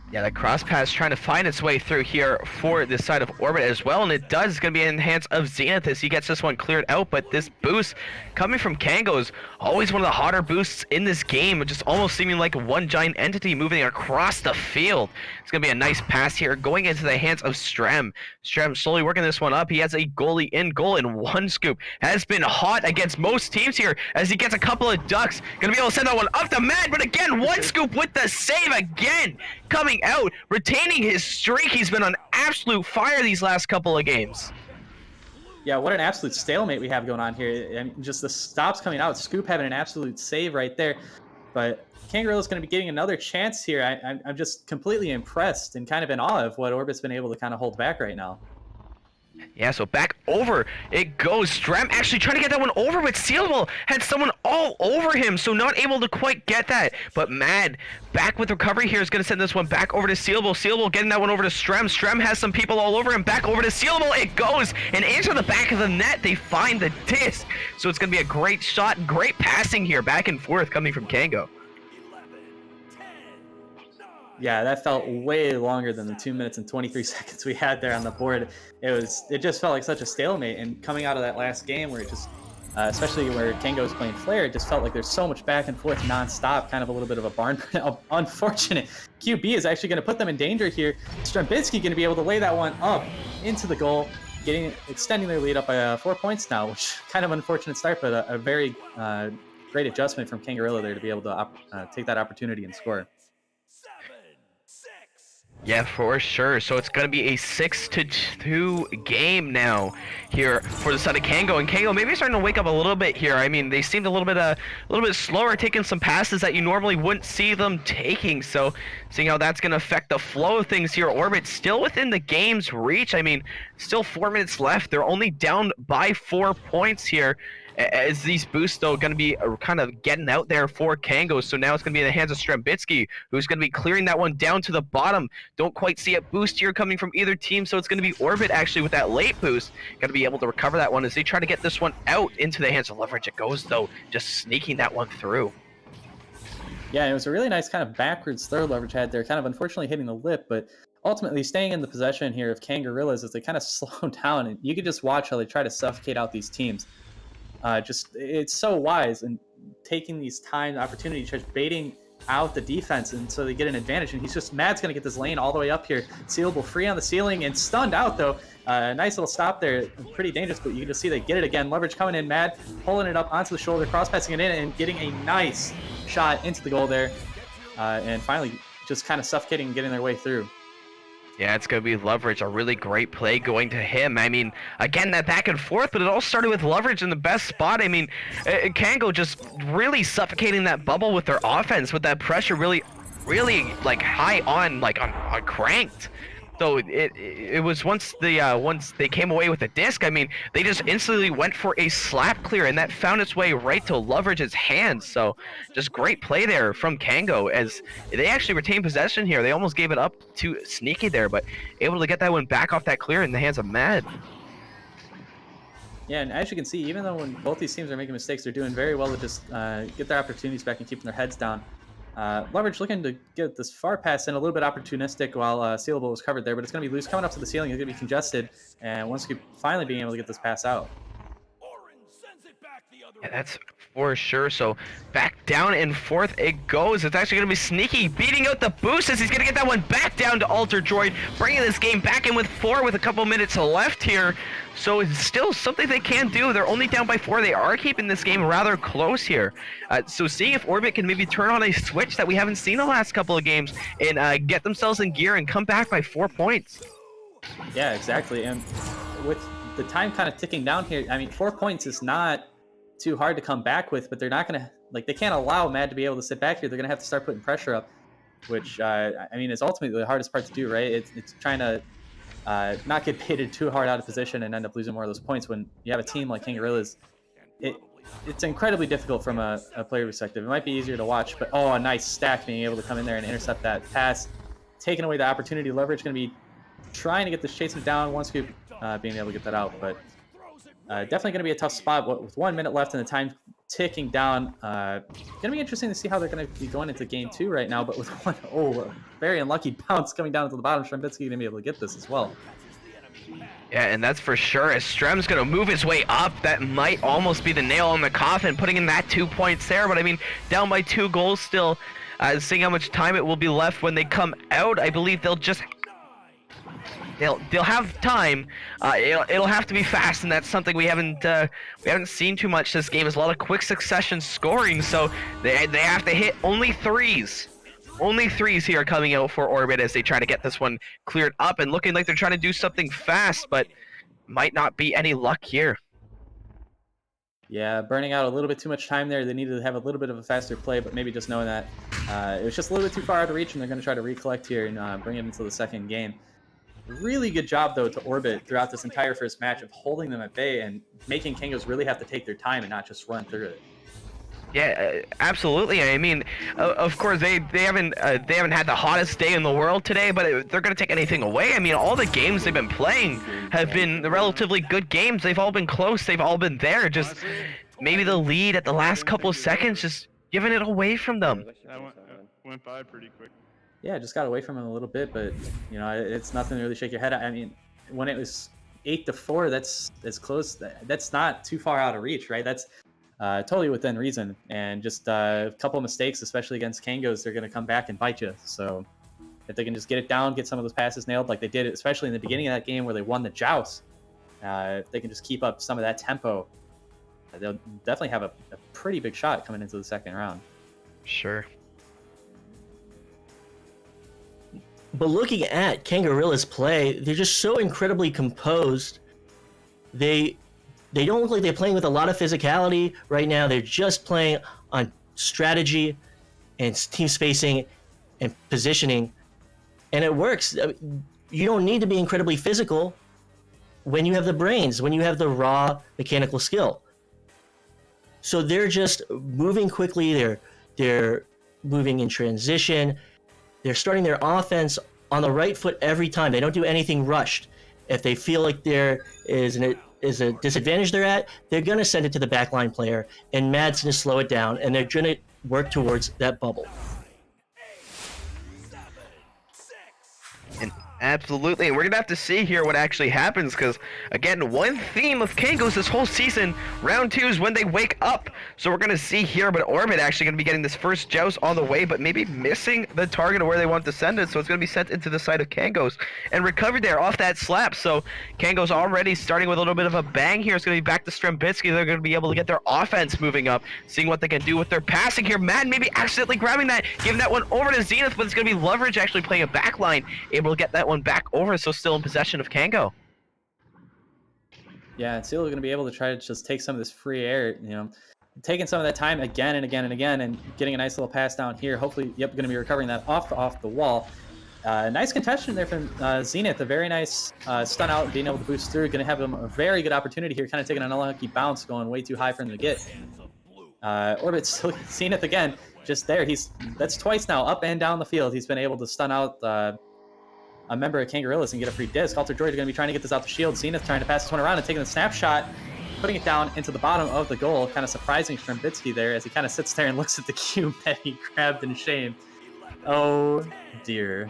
Yeah, that cross pass trying to find its way through here for this side of Orbit as well, and it does. It's going to be in the hands of Zenith as he gets this one cleared out, but this boost coming from Kango is always one of the hotter boosts in this game, just almost seeming like one giant entity moving across the field. It's going to be a nice pass here going into the hands of Strem. Strem slowly working this one up. He has a goalie in goal in one scoop. Has been hot against most teams here as he gets a couple of ducks. Going to be able to send that one up the mat, but again, one scoop with the save again. Coming out, retaining his streak. He's been on absolute fire these last couple of games. Yeah, what an absolute stalemate we have going on here. I mean, just the stops coming out. Scoop having an absolute save right there. But Kangarella's going to be getting another chance here. I'm just completely impressed and kind of in awe of what Orbit's been able to kind of hold back right now. Yeah, so back over it goes. Strem actually trying to get that one over, but Sealable had someone all over him, so not able to quite get that. But Mad back with recovery here is going to send this one back over to Sealable. Sealable getting that one over to Strem. Strem has some people all over him. Back over to Sealable. It goes, and into the back of the net, they find the disc. So it's going to be a great shot, great passing here, back and forth coming from Kango. Yeah, that felt way longer than the 2 minutes and 23 seconds we had there on the board. It just felt like such a stalemate, and coming out of that last game where it just, especially where Kango was playing Flare, it just felt like there's so much back and forth nonstop, kind of a little bit of a barn burner. Unfortunate. QB is actually going to put them in danger here. Strembitsky going to be able to lay that one up into the goal, extending their lead up by 4 points now, which kind of unfortunate start, but a very great adjustment from Kangarella there to be able to take that opportunity and score. Yeah, for sure. So it's going to be a 6-2 game now here for the side of Kango. And Kango maybe starting to wake up a little bit here. I mean, they seemed a little bit slower, taking some passes that you normally wouldn't see them taking. So seeing how that's going to affect the flow of things here. Orbit still within the game's reach. I mean, still 4 minutes left. They're only down by 4 points here. As these boosts, though, going to be kind of getting out there for Kango. So now it's going to be in the hands of Strembitsky, who's going to be clearing that one down to the bottom. Don't quite see a boost here coming from either team, so it's going to be Orbit, actually, with that late boost. Going to be able to recover that one as they try to get this one out into the hands of Leverage. It goes, though, just sneaking that one through. Yeah, it was a really nice kind of backwards throw Leverage had there, kind of unfortunately hitting the lip, but ultimately staying in the possession here of Kangarillas as they kind of slow down, and you could just watch how they try to suffocate out these teams. It's so wise and taking these time opportunities, just baiting out the defense, and so they get an advantage. And Mad's going to get this lane all the way up here. Sealable free on the ceiling and stunned out though. Nice little stop there, pretty dangerous, but you can just see they get it again. Leverage coming in, Mad pulling it up onto the shoulder, cross passing it in, and getting a nice shot into the goal there. And finally, just kind of suffocating and getting their way through. Yeah, it's going to be Leverage, a really great play going to him. I mean, again, that back and forth, but it all started with Leverage in the best spot. I mean, Kango just really suffocating that bubble with their offense, with that pressure really like high on, like on cranked. So it was once they came away with the disc, I mean, they just instantly went for a slap clear, and that found its way right to Leverage's hands. So just great play there from Kango as they actually retained possession here. They almost gave it up to Sneaky there, but able to get that one back off that clear in the hands of Mad. Yeah, and as you can see, even though when both these teams are making mistakes, they're doing very well to just get their opportunities back and keeping their heads down. Leverage looking to get this far pass in, a little bit opportunistic while Sealable was covered there, but it's going to be loose coming up to the ceiling. It's going to be congested, and once you finally being able to get this pass out. Yeah, that's for sure. So back down and forth it goes. It's actually going to be Sneaky beating out the boost as he's going to get that one back down to Alter Droid, bringing this game back in with 4 with a couple minutes left here. So it's still something they can do. They're only down by 4. They are keeping this game rather close here. So seeing if Orbit can maybe turn on a switch that we haven't seen the last couple of games and get themselves in gear and come back by 4 points. Yeah, exactly. And with the time kind of ticking down here, I mean, 4 points is not too hard to come back with, but they're not going to, like, they can't allow Mad to be able to sit back here. They're going to have to start putting pressure up, which, I mean, is ultimately the hardest part to do, right? It's trying to not get baited too hard out of position and end up losing more of those points when you have a team like King Gorillas. It's incredibly difficult from a player perspective. It might be easier to watch, but oh, a nice stack being able to come in there and intercept that pass, taking away the opportunity. Leverage going to be trying to get this chasing down. One scoop being able to get that out, but definitely going to be a tough spot with 1 minute left and the time ticking down. Going to be interesting to see how they're going to be going into game 2 right now, but with a very unlucky bounce coming down to the bottom, Strembitsky going to be able to get this as well. Yeah, and that's for sure. As Strem's going to move his way up, that might almost be the nail in the coffin, putting in that 2 points there. But I mean, down by 2 goals still. Seeing how much time it will be left when they come out, I believe they'll just... They'll have time. It'll have to be fast, and that's something we haven't seen too much this game. There's a lot of quick succession scoring, so they have to hit only threes. Only threes here coming out for Orbit as they try to get this one cleared up, and looking like they're trying to do something fast, but might not be any luck here. Yeah, burning out a little bit too much time there. They needed to have a little bit of a faster play, but maybe just knowing that it was just a little bit too far out of reach, and they're going to try to recollect here and bring it into the second game. Really good job, though, to Orbit throughout this entire first match of holding them at bay and making Kangos really have to take their time and not just run through it. Yeah, absolutely. I mean, of course, they haven't had the hottest day in the world today, but they're going to take anything away. I mean, all the games they've been playing have been relatively good games. They've all been close. They've all been there. Just maybe the lead at the last couple of seconds, just giving it away from them. That went by pretty quick. Yeah, just got away from him a little bit, but you know, it's nothing to really shake your head at. I mean, when it was 8-4, that's close. That's not too far out of reach, right? That's totally within reason. And just a couple of mistakes, especially against Kangos, they're going to come back and bite you. So if they can just get it down, get some of those passes nailed like they did, especially in the beginning of that game where they won the joust, if they can just keep up some of that tempo, they'll definitely have a pretty big shot coming into the second round. Sure. But looking at Kangorilla's play, they're just so incredibly composed. They don't look like they're playing with a lot of physicality right now. They're just playing on strategy and team spacing and positioning, and it works. You don't need to be incredibly physical when you have the brains, when you have the raw mechanical skill. So they're just moving quickly. They're moving in transition. They're starting their offense on the right foot every time. They don't do anything rushed. If they feel like there is a disadvantage they're at, they're going to send it to the backline player, and Mad's going to slow it down, and they're going to work towards that bubble. Absolutely, and we're gonna have to see here what actually happens, because again, one theme of Kangos this whole season, round 2 is when they wake up. So we're gonna see here, but Orbit actually gonna be getting this first joust on the way, but maybe missing the target of where they want to send it, so it's gonna be sent into the side of Kangos and recovered there off that slap. So Kangos already starting with a little bit of a bang here. It's gonna be back to Strembitsky. They're gonna be able to get their offense moving up, seeing what they can do with their passing here. Mad maybe accidentally grabbing that, giving that one over to Zenith, but it's gonna be Leverage actually playing a back line, able to get that one back over, so still in possession of Kango. Yeah, it's still going to be able to try to just take some of this free air, you know, taking some of that time again and again and again, and getting a nice little pass down here. Hopefully, yep, going to be recovering that off the wall. Nice contention there from Zenith. A very nice stun out, being able to boost through. Going to have him a very good opportunity here, kind of taking an unlucky bounce, going way too high for him to get. Orbit still Zenith again, just there. That's twice now, up and down the field. He's been able to stun out a member of Kangorillas and get a free disc. Alter Droid are going to be trying to get this out the shield. Zenith trying to pass this one around and taking the snapshot, putting it down into the bottom of the goal. Kind of surprising Strembitsky there as he kind of sits there and looks at the cube that he grabbed in shame. Oh dear.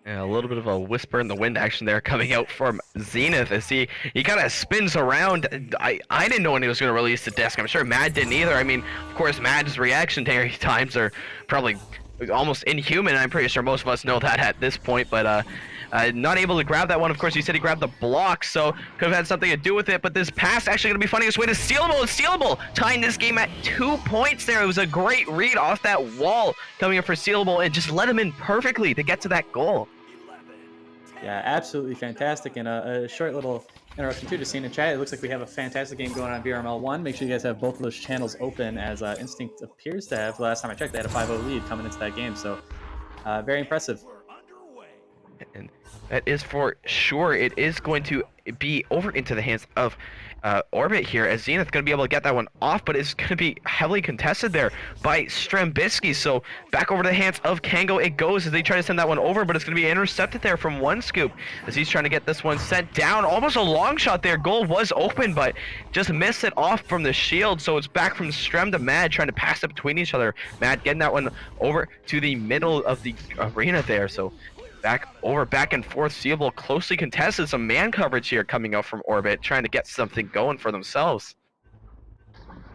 Yeah, a little bit of a whisper in the wind action there coming out from Zenith as he kind of spins around. I didn't know when he was going to release the disc. I'm sure Mad didn't either. I mean, of course, Mad's reactionary times are probably almost inhuman. I'm pretty sure most of us know that at this point, but Not able to grab that one. Of course, he said he grabbed the block, so could have had something to do with it. But this pass actually going to be finding its way to Stealable. And Stealable tying this game at 2 points there. It was a great read off that wall coming in for Stealable and just let him in perfectly to get to that goal. Yeah, absolutely fantastic. And a short little interruption too, just seeing in chat, it looks like we have a fantastic game going on VRML 1. Make sure you guys have both of those channels open, as Instinct appears to have. The last time I checked, they had a 5-0 lead coming into that game, so very impressive. And that is for sure. It is going to be over into the hands of Orbit here, as Zenith going to be able to get that one off, but it's going to be heavily contested there by Strambitsky. So back over to the hands of Kango it goes as they try to send that one over, but it's going to be intercepted there from OneScoop as he's trying to get this one sent down. Almost a long shot there. Goal was open, but just missed it off from the shield. So it's back from Strem to Mad trying to pass it between each other. Mad getting that one over to the middle of the arena there. So back and forth. Seeable closely contested. Some man coverage here coming out from Orbit, trying to get something going for themselves.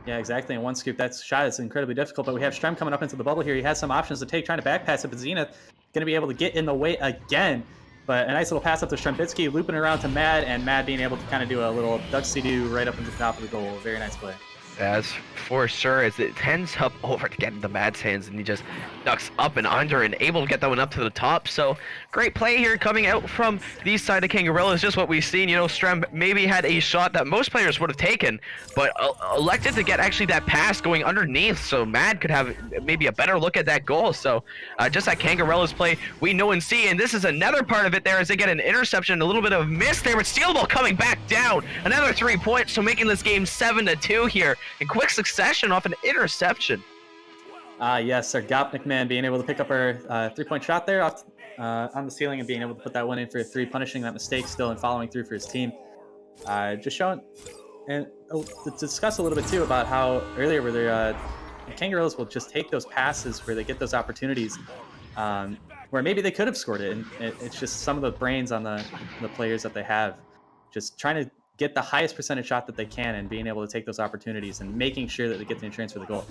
Yeah, exactly. And OneScoop, that shot is incredibly difficult, but we have Strem coming up into the bubble here. He has some options to take, trying to back pass it, but Zenith going to be able to get in the way again. But a nice little pass up to Strembitsky, looping around to Mad, and Mad being able to kind of do a little duck-see-doo right up into the top of the goal. Very nice play. As for sure, as it tends up over to get into Mad's hands, and he just ducks up and under and able to get that one up to the top. So great play here coming out from the side of Kangaroo is just what we've seen. You know, Strem maybe had a shot that most players would have taken, but elected to get actually that pass going underneath, so Mad could have maybe a better look at that goal. So just like Kangarella's play, we know and see, and this is another part of it there as they get an interception, a little bit of miss there, but Steelball coming back down, another 3 points, so making this game 7-2 here in quick succession off an interception. Yes, Sir Gopnik man being able to pick up our 3-point shot there off on the ceiling and being able to put that one in for a 3, punishing that mistake still and following through for his team. Just showing, and to discuss a little bit too about how earlier where the Kangaroos will just take those passes where they get those opportunities where maybe they could have scored it, and it's just some of the brains on the players that they have, just trying to get the highest percentage shot that they can and being able to take those opportunities and making sure that they get the insurance for the goal.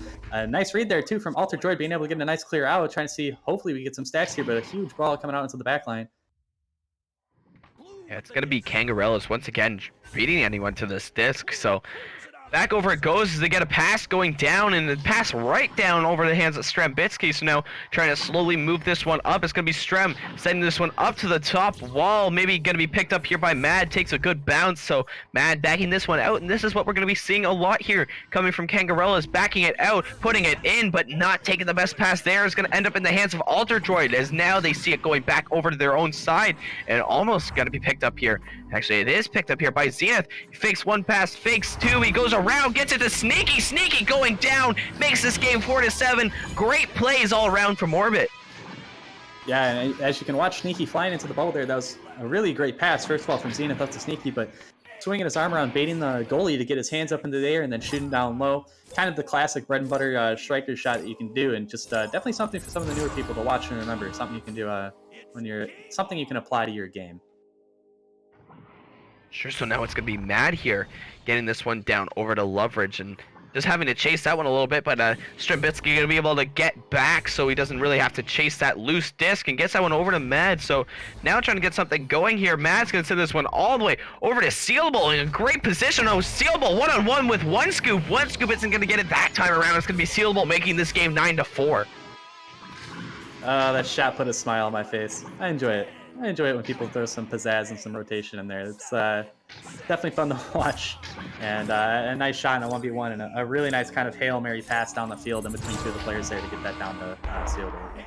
Nice read there too from Alter Droid, being able to get a nice clear out, trying to see, hopefully we get some stacks here, but a huge ball coming out into the back line. Yeah, it's going to be Kangarellas once again beating anyone to this disc. So back over it goes as they get a pass going down, and the pass right down over the hands of Strembitsky. So now trying to slowly move this one up. It's going to be Strem sending this one up to the top wall. Maybe going to be picked up here by Mad. Takes a good bounce. So Mad backing this one out, and this is what we're going to be seeing a lot here coming from Kangarellas. Backing it out, putting it in, but not taking the best pass there. Is going to end up in the hands of Alter Droid, as now they see it going back over to their own side, and almost going to be picked up here. Actually, it is picked up here by Zenith. He fakes one pass, fakes two. He goes around, gets it to Sneaky going down, makes this game 4-7. Great plays all around from Orbit. Yeah, and as you can watch Sneaky flying into the bubble there, that was a really great pass, first of all, from Zenith up to Sneaky, but swinging his arm around, baiting the goalie to get his hands up into the air and then shooting down low. Kind of the classic bread and butter striker shot that you can do, and just definitely something for some of the newer people to watch and remember. Something you can do something you can apply to your game. Sure, so now it's going to be Mad here, getting this one down over to Loveridge and just having to chase that one a little bit, but Strembitsky going to be able to get back so he doesn't really have to chase that loose disc and gets that one over to Mad. So now trying to get something going here. Mad's going to send this one all the way over to Sealable in a great position. Oh, Sealable one-on-one with OneScoop. OneScoop isn't going to get it that time around. It's going to be Sealable making this game 9-4. That shot put a smile on my face. I enjoy it. I enjoy it when people throw some pizzazz and some rotation in there. It's definitely fun to watch. And a nice shot in a 1v1 and a really nice kind of Hail Mary pass down the field in between two of the players there to get that down to Sealable.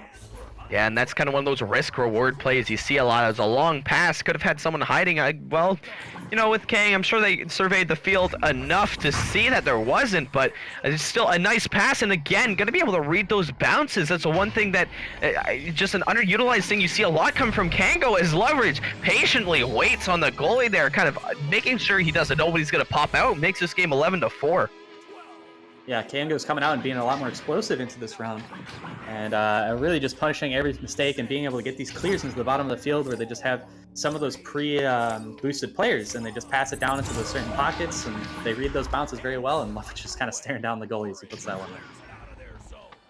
Yeah, and that's kind of one of those risk-reward plays you see a lot. As a long pass could have had someone hiding. Well, you know, with Kang, I'm sure they surveyed the field enough to see that there wasn't, but it's still a nice pass, and again, going to be able to read those bounces. That's the one thing that, just an underutilized thing you see a lot come from Kango, is Leverage patiently waits on the goalie there, kind of making sure he doesn't know nobody's going to pop out, makes this game 11-4. Yeah, Kango's coming out and being a lot more explosive into this round. And really just punishing every mistake and being able to get these clears into the bottom of the field where they just have some of those pre-boosted players and they just pass it down into those certain pockets and they read those bounces very well, and Leverage just kind of staring down the goalie as he puts that one there.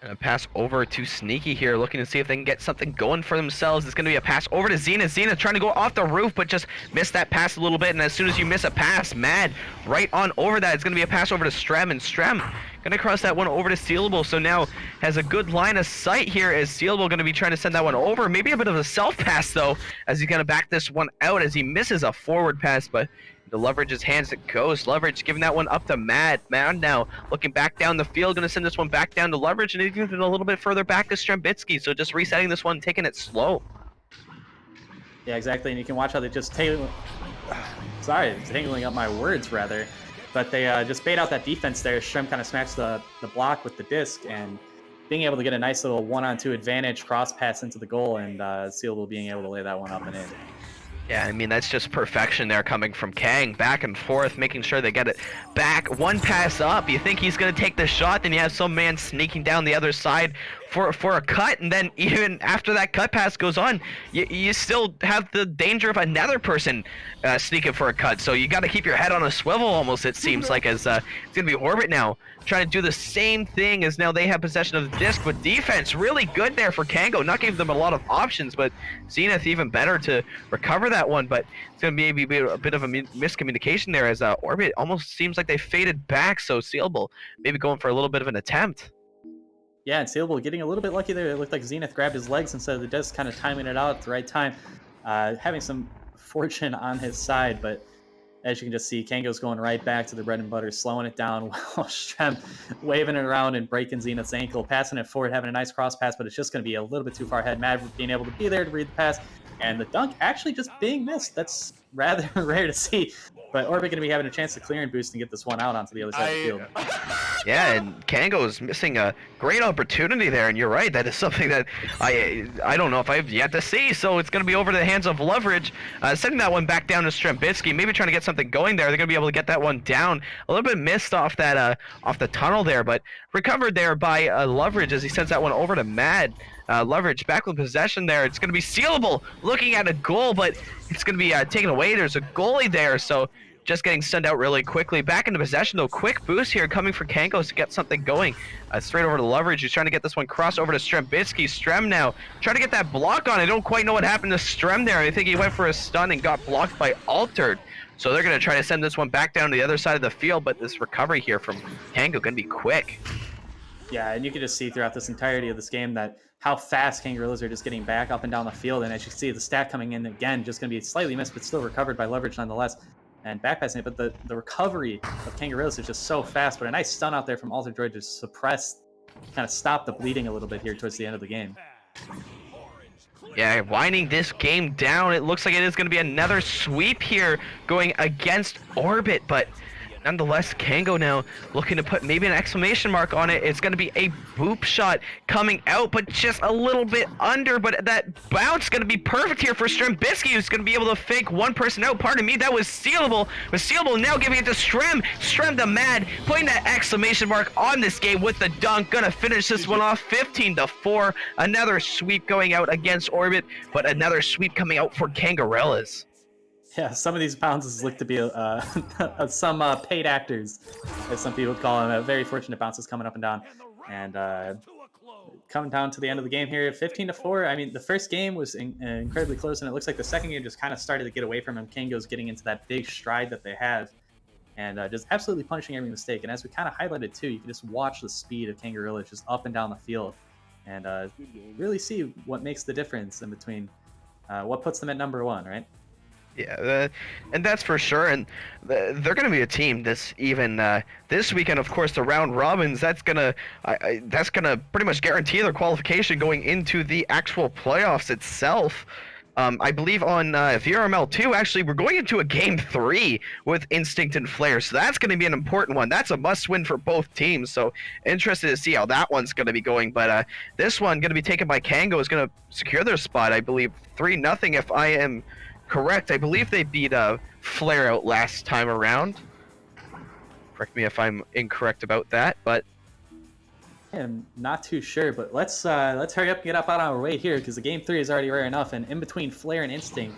A pass over to Sneaky here, looking to see if they can get something going for themselves. It's going to be a pass over to Zenith. Zenith trying to go off the roof, but just missed that pass a little bit. And as soon as you miss a pass, Mad right on over that. It's going to be a pass over to Strem, and Strem going to cross that one over to Sealable. So now has a good line of sight here as Sealable going to be trying to send that one over. Maybe a bit of a self-pass, though, as he's going to back this one out as he misses a forward pass, but the Leverage's hands it goes. Leverage giving that one up to Mad. Mad now looking back down the field, going to send this one back down to Leverage, and even a little bit further back to Strembitsky. So just resetting this one, taking it slow. Yeah, exactly. And you can watch how they just tangling up my words rather. But they just bait out that defense there. Strem kind of smacks the block with the disc, and being able to get a nice little 1-on-2 advantage cross pass into the goal, and Sealable being able to lay that one up and in. Yeah, I mean, that's just perfection there coming from Kang. Back and forth, making sure they get it back. One pass up, you think he's going to take the shot, then you have some man sneaking down the other side for a cut, and then even after that cut pass goes on, you still have the danger of another person sneaking for a cut. So you got to keep your head on a swivel almost, it seems like, as it's going to be Orbit now trying to do the same thing as now they have possession of the disc, but defense really good there for Kango, not giving them a lot of options, but Zenith even better to recover that one. But it's going to be a bit of a miscommunication there as Orbit almost seems like they faded back, so Sealable maybe going for a little bit of an attempt. Yeah, and Sealable getting a little bit lucky there. It looked like Zenith grabbed his legs instead of the disc, kind of timing it out at the right time. Having some fortune on his side, but as you can just see, Kango's going right back to the bread and butter, slowing it down while Strem waving it around and breaking Zenith's ankle, passing it forward, having a nice cross pass, but it's just going to be a little bit too far ahead. Mad being able to be there to read the pass, and the dunk actually just being missed. That's rather rare to see. But Orbit going to be having a chance to clear and boost and get this one out onto the other side of the field. Yeah, and Kango's missing a great opportunity there, and you're right, that is something that I don't know if I've yet to see, so it's going to be over to the hands of Leverage, sending that one back down to Strembitsky, maybe trying to get something going there. They're going to be able to get that one down. A little bit missed off that off the tunnel there, but recovered there by Leverage as he sends that one over to Mad. Leverage back with possession there. It's going to be Sealable looking at a goal, but it's going to be taken away. There's a goalie there, so just getting sent out really quickly. Back into possession, though. Quick boost here coming for Kankos to get something going. Straight over to Leverage. He's trying to get this one cross over to Strembitsky. Strem now trying to get that block on. I don't quite know what happened to Strem there. I think he went for a stun and got blocked by Altered. So they're going to try to send this one back down to the other side of the field, but this recovery here from Kango going to be quick. Yeah, and you can just see throughout this entirety of this game that how fast Kangaroos are just getting back up and down the field. And as you see, the stat coming in again, just going to be slightly missed, but still recovered by Leverage nonetheless. And backpassing it, but the recovery of Kangaroos is just so fast. But a nice stun out there from Altered Droid to suppress, kind of stop the bleeding a little bit here towards the end of the game. Yeah, winding this game down. It looks like it is going to be another sweep here going against Orbit, but nonetheless, Kango now looking to put maybe an exclamation mark on it. It's going to be a boop shot coming out, but just a little bit under. But that bounce going to be perfect here for Strembitsky, who's going to be able to fake one person out. Pardon me, that was Sealable. But Sealable now giving it to Strem. Strem the Mad, putting that exclamation mark on this game with the dunk. Going to finish this one off 15-4. Another sweep going out against Orbit, but another sweep coming out for Kangarellas. Yeah, some of these bounces look to be some paid actors, as some people call them. Very fortunate bounces coming up and down. And coming down to the end of the game here, 15-4. I mean, the first game was incredibly close, and it looks like the second game just kind of started to get away from him. Kango's getting into that big stride that they have, and just absolutely punishing every mistake. And as we kind of highlighted too, you can just watch the speed of Kangaroo just up and down the field, and really see what makes the difference in between what puts them at number one, right? Yeah, and that's for sure. And they're going to be a team this weekend. Of course, the round robins. That's gonna pretty much guarantee their qualification going into the actual playoffs itself. I believe on VRML 2, actually, we're going into a game 3 with Instinct and Flare, so that's going to be an important one. That's a must-win for both teams, so interested to see how that one's going to be going. But this one, going to be taken by Kango, is going to secure their spot, I believe, 3-0 if I am correct. I believe they beat Flare out last time around. Correct me if I'm incorrect about that, but I'm not too sure, but let's hurry up and get up on our way here, because the game 3 is already rare enough, and in between Flare and Instinct,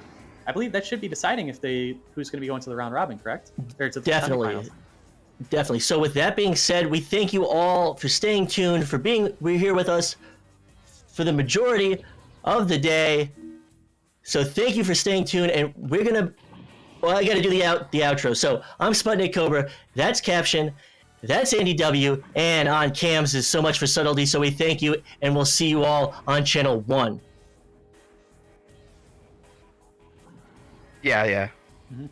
I believe that should be deciding if who's going to be going to the round robin, correct? Or to the Definitely. semifinals. Definitely. So with that being said, we thank you all for staying tuned, we're here with us for the majority of the day. So thank you for staying tuned, and we're gonna. Well, I gotta do the outro. So I'm Sputnik Cobra. That's Caption. That's Andy W. And on cams is SoMuchForSubtlety. So we thank you, and we'll see you all on channel 1. Yeah. Mhm.